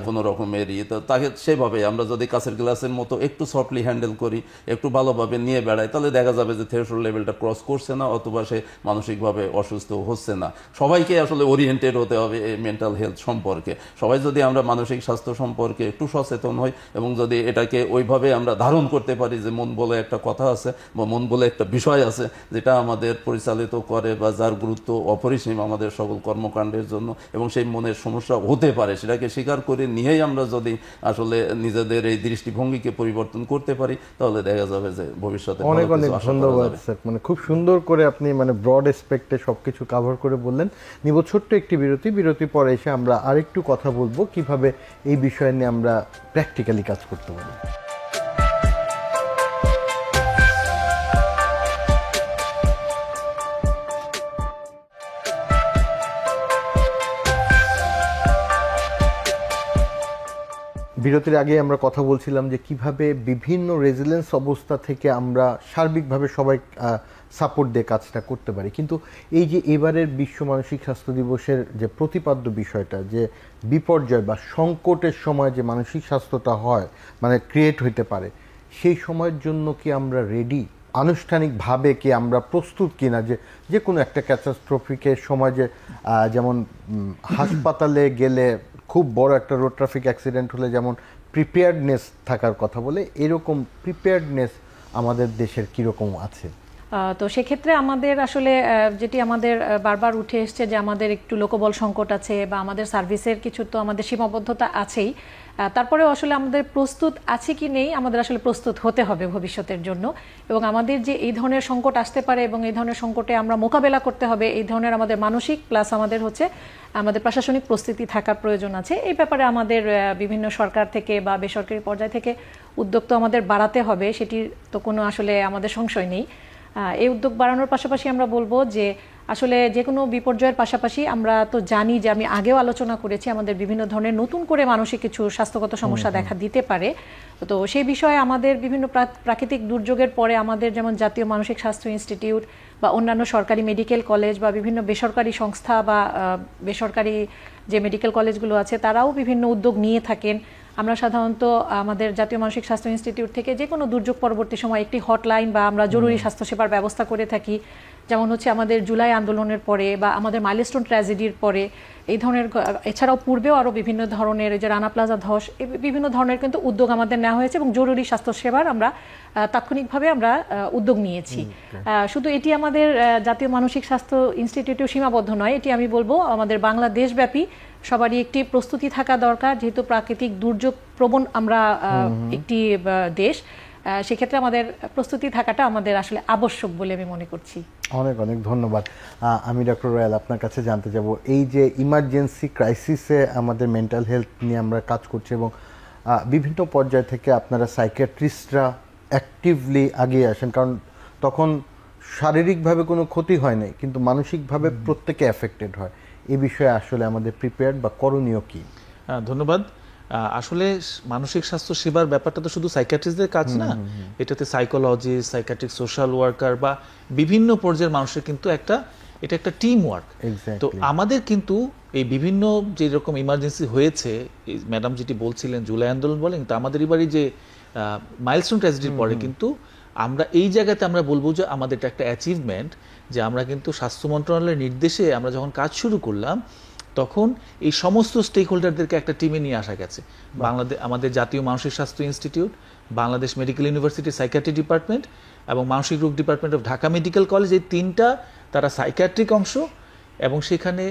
কোনো রকমেরই, তো তাকে সেভাবে আমরা যদি কাছের গ্লাসের মতো একটু সফটলি হ্যান্ডেল করি, একটু ভালোভাবে নিয়ে বেড়াই, তাহলে দেখা যাবে যে থ্রেশহোল্ড লেভেলটা ক্রস করছে না অথবা সে মানসিকভাবে অসুস্থ হচ্ছে না। সবাইকে আসলে ওরিয়েন্টেড হতে হবে এই মেন্টাল হেলথ সম্পর্কে। সবাই যদি আমরা মানসিক স্বাস্থ্য সম্পর্কে একটু সচেতন হই এবং যদি এটাকে ওইভাবে আমরা ধারণ করতে পারি যে মন বলে একটা কথা আছে বা মন বলে একটা বিষয় আছে যেটা আমাদের পরিচালিত করে বা যার গুরুত্ব অপরিসীম আমাদের সকল কর্মকাণ্ডের জন্য, এবং সেই মনের সমস্যা হতে পারে সেটাকে স্বীকার করে নিয়েই আমরা যদি আসলে নিজেদের এই দৃষ্টিভঙ্গিকে পরিবর্তন করতে পারি, তাহলে দেখা যাবে যে ভবিষ্যতে অনেক অনেক ধন্যবাদ স্যার, মানে খুব সুন্দর করে আপনি মানে ব্রড এসপেক্টে সবকিছু কভার করে বললেন। নিব ছোট্ট একটি বিরতি পরে এসে আমরা আরেকটু কথা বলবো কিভাবে এই বিষয় নিয়ে আমরা প্র্যাকটিক্যালি কাজ করতে পারি। বিরতির আগে আমরা কথা বলছিলাম যে কিভাবে বিভিন্ন রেজিলেন্স অবস্থা থেকে আমরা সার্বিকভাবে সবাই সাপোর্ট দিয়ে কাজটা করতে পারি। কিন্তু এই যে এবারের বিশ্ব মানসিক স্বাস্থ্য দিবসের যে প্রতিপাদ্য বিষয়টা, যে বিপর্যয় বা সংকটের সময় যে মানসিক স্বাস্থ্যটা হয় মানে ক্রিয়েট হইতে পারে, সেই সময়ের জন্য কি আমরা রেডি, আনুষ্ঠানিকভাবে কি আমরা প্রস্তুত কিনা, যে কোনো একটা ক্যাটাস্ট্রফিকের সময় যে যেমন হাসপাতালে গেলে খুব বড় একটা রোড ট্রাফিক অ্যাক্সিডেন্ট হলে যেমন প্রিপেয়ার্ডনেস থাকার কথা বলে, এরকম প্রিপেয়ার্ডনেস আমাদের দেশের কীরকম আছে? তো সেক্ষেত্রে আমাদের আসলে যেটি আমাদের বারবার উঠে এসছে যে আমাদের একটু লোকবল সংকট আছে বা আমাদের সার্ভিসের কিছু তো আমাদের সীমাবদ্ধতা আছেই, তারপরেও আসলে আমাদের প্রস্তুত আছে কি নেই, আমাদের আসলে প্রস্তুত হতে হবে ভবিষ্যতের জন্য। এবং আমাদের যে এই ধরনের সংকট আসতে পারে এবং এই ধরনের সংকটে আমরা মোকাবেলা করতে হবে, এই ধরনের আমাদের মানসিক প্লাস আমাদের হচ্ছে আমাদের প্রশাসনিক প্রস্তুতি থাকার প্রয়োজন আছে। এই ব্যাপারে আমাদের বিভিন্ন সরকার থেকে বা বেসরকারি পর্যায় থেকে উদ্যোগ তো আমাদের বাড়াতে হবে, সেটির তো কোনো আসলে আমাদের সংশয় নেই। এই উদ্যোগ বাড়ানোর পাশাপাশি আমরা বলবো যে আসলে যে কোনো বিপর্যয়ের পাশাপাশি আমরা তো জানি যে আমি আগেও আলোচনা করেছি আমাদের বিভিন্ন ধরনের নতুন করে মানসিক কিছু স্বাস্থ্যগত সমস্যা দেখা দিতে পারে। তো সেই বিষয়ে আমাদের বিভিন্ন প্রাকৃতিক দুর্যোগের পরে আমাদের যেমন জাতীয় মানসিক স্বাস্থ্য ইনস্টিটিউট বা অন্যান্য সরকারি মেডিকেল কলেজ বা বিভিন্ন বেসরকারি সংস্থা বা বেসরকারি যে মেডিকেল কলেজগুলো আছে তারাও বিভিন্ন উদ্যোগ নিয়ে থাকেন। আমরা সাধারণত আমাদের জাতীয় মানসিক স্বাস্থ্য ইনস্টিটিউট থেকে যে কোনো দুর্যোগ পরবর্তী সময় একটি হটলাইন বা আমরা জরুরি স্বাস্থ্যসেবার ব্যবস্থা করে থাকি, যেমন হচ্ছে আমাদের জুলাই আন্দোলনের পরে বা আমাদের মাইলস্টোন ট্র্যাজেডির পরে এই ধরনের, এছাড়াও পূর্বেও আরও বিভিন্ন ধরনের যে রানা প্লাজা ধস, বিভিন্ন ধরনের কিন্তু উদ্যোগ আমাদের নেওয়া হয়েছে এবং জরুরি স্বাস্থ্যসেবার আমরা তাৎক্ষণিকভাবে আমরা উদ্যোগ নিয়েছি। শুধু এটি আমাদের জাতীয় মানসিক স্বাস্থ্য ইনস্টিটিউটেও সীমাবদ্ধ নয়, এটি আমি বলবো আমাদের বাংলাদেশব্যাপী সবারই একটি প্রস্তুতি থাকা দরকার, যেহেতু প্রাকৃতিক দুর্যোগ প্রবণ আমরা একটি দেশ, সেক্ষেত্রে আমাদের প্রস্তুতি থাকাটা আমাদের আসলে আবশ্যক বলে আমি মনে করছি। অনেক অনেক ধন্যবাদ। আমি ডক্টর রয়েল আপনার কাছে জানতে যাব, এই যে ইমার্জেন্সি ক্রাইসিসে আমাদের মেন্টাল হেলথ নিয়ে আমরা কাজ করছি এবং বিভিন্ন পর্যায় থেকে আপনারা সাইকিয়াট্রিস্টরা অ্যাক্টিভলি আগিয়ে আসেন, কারণ তখন শারীরিকভাবে কোনো ক্ষতি হয় নাই কিন্তু মানসিকভাবে প্রত্যেকে অ্যাফেক্টেড হয়। এই বিষয়ে আসলে আমাদের প্রিপেয়ার্ড বা করণীয় কি? ধন্যবাদ। আসলে মানসিক স্বাস্থ্য সেবার ব্যাপারটা তো শুধু সাইকিয়াট্রিস্টদের কাজ না, এটাতে সাইকোলজিস্ট, সাইকিয়াট্রিক সোশ্যাল ওয়ার্কার বা বিভিন্ন পর্যায়ের মানুষের কিন্তু এটা একটা টিম ওয়ার্ক। তো আমাদের কিন্তু এই বিভিন্ন যেরকম ইমার্জেন্সি হয়েছে, ম্যাডাম যেটি বলছিলেন জুলাই আন্দোলন বলেন, কিন্তু আমাদের এবারই যে মাইলস্টোন ট্র্যাজেডির পরে কিন্তু আমরা এই জায়গাতে আমরা বলবো যে আমাদের এটা একটা অ্যাচিভমেন্ট যে আমরা কিন্তু স্বাস্থ্য মন্ত্রণালয়ের নির্দেশে আমরা যখন কাজ শুরু করলাম তখন এই সমস্ত স্টেক হোল্ডারদেরকে একটা টিমে নিয়ে আসা গেছে। বাংলাদেশ আমাদের জাতীয় মানসিক স্বাস্থ্য institute, Bangladesh medical university psychiatry department এবং মানসিক রোগ department of Dhaka medical college, এই তিনটা তারা সাইকিয়াট্রিক অংশ এবং সেখানে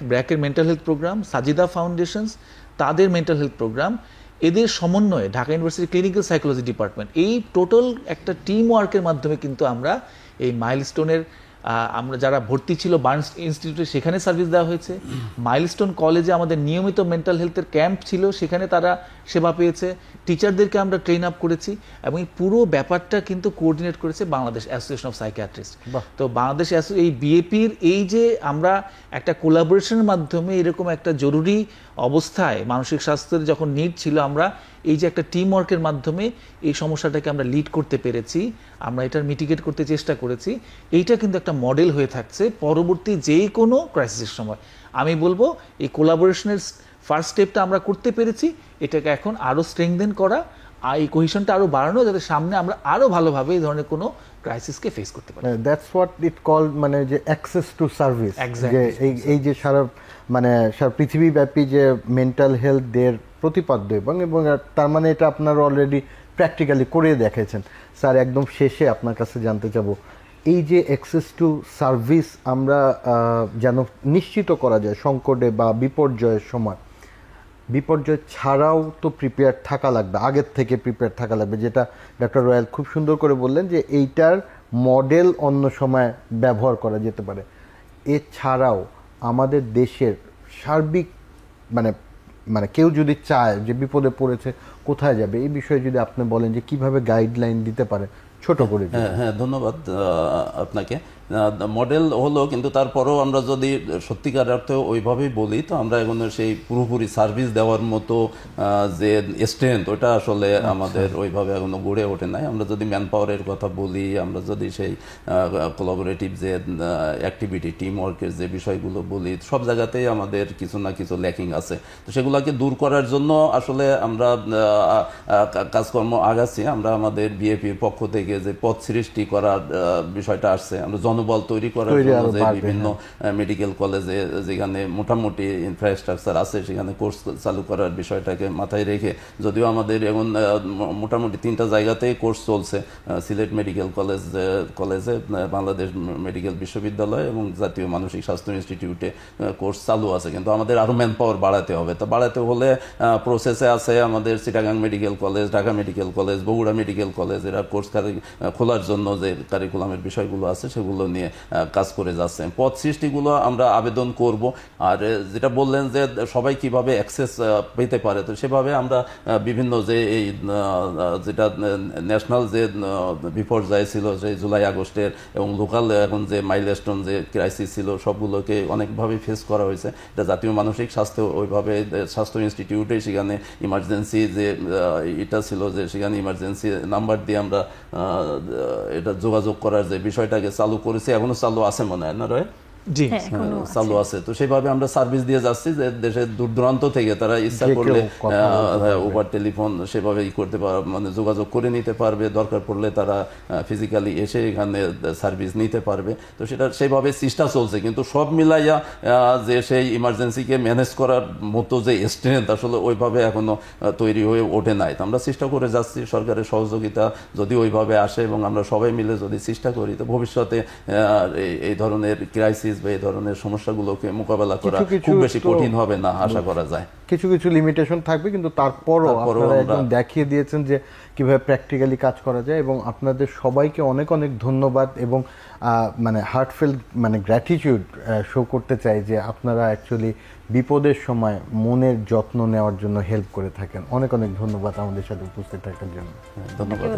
ব্র্যাকের mental health program, Sajida foundations তাদের মেন্টাল হেলথ প্রোগ্রাম, এদের সমন্বয়ে Dhaka university clinical psychology department, এই টোটাল একটা টিম ওয়ার্কের মাধ্যমে কিন্তু আমরা এই মাইলস্টোনের আমরা যারা ভর্তি ছিল বার্নস ইনস্টিটিউটে সেখানে সার্ভিস দেওয়া হয়েছে, মাইলস্টোন কলেজে আমাদের নিয়মিত মেন্টাল হেলথের ক্যাম্প ছিল, সেখানে তারা সেবা পেয়েছে, টিচারদেরকে আমরা ট্রেন আপ করেছি, এবং এই পুরো ব্যাপারটা কিন্তু কোঅর্ডিনেট করেছে বাংলাদেশ অ্যাসোসিয়েশন অফ সাইকিয়াট্রিস্ট। তো বাংলাদেশ এই বিএপির এই যে আমরা একটা কোলাবোরেশনের মাধ্যমে এরকম একটা জরুরি অবস্থায় মানসিক স্বাস্থ্যের যখন নিড ছিল, আমরা এই যে একটা টিম ওয়ার্কের মাধ্যমে এই সমস্যাটাকে আমরা লিড করতে পেরেছি, আমরা এটার মিটিগেট করতে চেষ্টা করেছি, এইটা কিন্তু একটা মডেল হয়ে থাকছে পরবর্তী যে কোনো ক্রাইসিসের সময়। আমি বলবো এই কোলাবোরেশনের ফার্স্ট স্টেপটা আমরা করতে পেরেছি, এটাকে এখন আরও স্ট্রেংথেন করা আর এই কোহেশনটা আরও বাড়ানো, যাতে সামনে আমরা আরও ভালোভাবে এই ধরনের কোনো ক্রাইসিসকে ফেস করতে পারি। দ্যাটস হোয়াট ইট কল, মানে যে অ্যাক্সেস টু সার্ভিস, যে এই যে সারা পৃথিবীব্যাপী যে মেন্টাল হেলথ দের প্রতিপাদ্য, এবং তার মানে এটা আপনারা অলরেডি প্র্যাকটিক্যালি করে দেখেছেন। স্যার, একদম শেষে আপনার কাছে জানতে চাবো, এই যে অ্যাক্সেস টু সার্ভিস আমরা যেন নিশ্চিত করা যায় সংকটে বা বিপর্যয়ের সময়, বিপর্যয় ছাড়াও তো প্রিপেয়ার থাকা লাগবে, আগের থেকে প্রিপেয়ার থাকা লাগবে, যেটা ডক্টর রয়েল খুব সুন্দর করে বললেন যে এইটার মডেল অন্য সময় ব্যবহার করা যেতে পারে। এছাড়াও আমাদের দেশের সার্বিক মানে কেউ যদি চায় যে বিপদে পড়েছে কোথায় যাবে, এই বিষয়ে যদি আপনি বলেন যে কিভাবে গাইডলাইন দিতে পারে ছোট করে। হ্যাঁ, ধন্যবাদ আপনাকে। মডেল হলো, কিন্তু তারপরেও আমরা যদি সত্যিকার অর্থে ওইভাবেই বলি, তো আমরা এখন সেই পুরোপুরি সার্ভিস দেওয়ার মতো যে স্ট্রেংথ, ওটা আসলে আমাদের ওইভাবে এখনো গড়ে ওঠে নাই। আমরা যদি ম্যান পাওয়ারের কথা বলি, আমরা যদি সেই কোলাবোরেটিভ যে অ্যাক্টিভিটি, টিম ওয়ার্কের যে বিষয়গুলো বলি, সব জায়গাতেই আমাদের কিছু না কিছু ল্যাকিং আছে। তো সেগুলোকে দূর করার জন্য আসলে আমরা কাজকর্ম আগাচ্ছি। আমরা আমাদের বিএপির পক্ষ থেকে যে পথ সৃষ্টি করার বিষয়টা আসছে, আমরা জনবল তৈরি করার জন্য যে বিভিন্ন মেডিকেল কলেজে যেখানে মোটামুটি ইনফ্রাস্ট্রাকচার আছে সেখানে কোর্স চালু করার বিষয়টাকে মাথায় রেখে, যদিও আমাদের এখন মোটামুটি 3টা জায়গাতেই কোর্স চলছে, সিলেট মেডিকেল কলেজে, বাংলাদেশ মেডিকেল বিশ্ববিদ্যালয় এবং জাতীয় মানসিক স্বাস্থ্য ইনস্টিটিউটে কোর্স চালু আছে, কিন্তু আমাদের আরও ম্যান পাওয়ার বাড়াতে হবে। তো বাড়াতে হলে প্রসেসে আছে আমাদের Chittagong medical college, Dhaka medical college, Bogura medical college, এরা কোর্স খোলার জন্য যে কারিকুলামের বিষয়গুলো আছে সেগুলো নিয়ে কাজ করে যাচ্ছে। পদ সৃষ্টিগুলো আমরা আবেদন করব। আর যেটা বললেন যে সবাই কিভাবে অ্যাক্সেস পেতে পারে, তো সেভাবে আমরা বিভিন্ন যে এই যেটা ন্যাশনাল যে বিপর্যয় ছিল সেই জুলাই আগস্টের, এবং লোকাল এখন যে মাইলস্টোন যে ক্রাইসিস ছিল, সবগুলোকে অনেকভাবে ফেস করা হয়েছে। এটা জাতীয় মানসিক স্বাস্থ্য ওইভাবে স্বাস্থ্য ইনস্টিটিউটে সেখানে ইমার্জেন্সি যে এটা ছিল, যে সেখানে ইমার্জেন্সি নাম্বার দিয়ে আমরা এটা যোগাযোগ করার যে বিষয়টাকে চালু করেছি, এখনো চালু আছে মনে হয় না রয়? জি, চালু আছে। তো সেইভাবে আমরা সার্ভিস দিয়ে যাচ্ছি, যে দেশের দূর দূরান্ত থেকে তারা ইচ্ছা করলে ওভার টেলিফোন সেভাবে করতে পারবে, মানে যোগাযোগ করে নিতে পারবে, দরকার পড়লে তারা ফিজিক্যালি এসে এখানে সার্ভিস নিতে পারবে। তো সেটা সেইভাবে চেষ্টা চলছে, কিন্তু সব মিলাইয়া যে সেই ইমার্জেন্সিকে ম্যানেজ করার মতো যে স্ট্রেংথ আসলে ওইভাবে এখনো তৈরি হয়ে ওঠে নাই। তো আমরা চেষ্টা করে যাচ্ছি, সরকারের সহযোগিতা যদি ওইভাবে আসে এবং আমরা সবাই মিলে যদি চেষ্টা করি, তো ভবিষ্যতে এই ধরনের ক্রাইসিস বা এই ধরনের সমস্যাগুলোকে মোকাবেলা করা খুব বেশি কঠিন হবে না আশা করা যায়। কিছু কিছু লিমিটেশন থাকবে, কিন্তু তারপরও আপনারা একদম দেখিয়ে দিয়েছেন যে কিভাবে প্র্যাকটিক্যালি কাজ করা যায়। এবং আপনাদের সবাইকে অনেক অনেক ধন্যবাদ এবং হার্টফেল গ্র্যাটিটিউড শো করতে চাই যে আপনারা অ্যাকচুয়ালি বিপদের সময় মনের যত্ন নেওয়ার জন্য হেল্প করে থাকেন। অনেক অনেক ধন্যবাদ আমাদের সাথে উপস্থিত থাকার জন্য। ধন্যবাদ।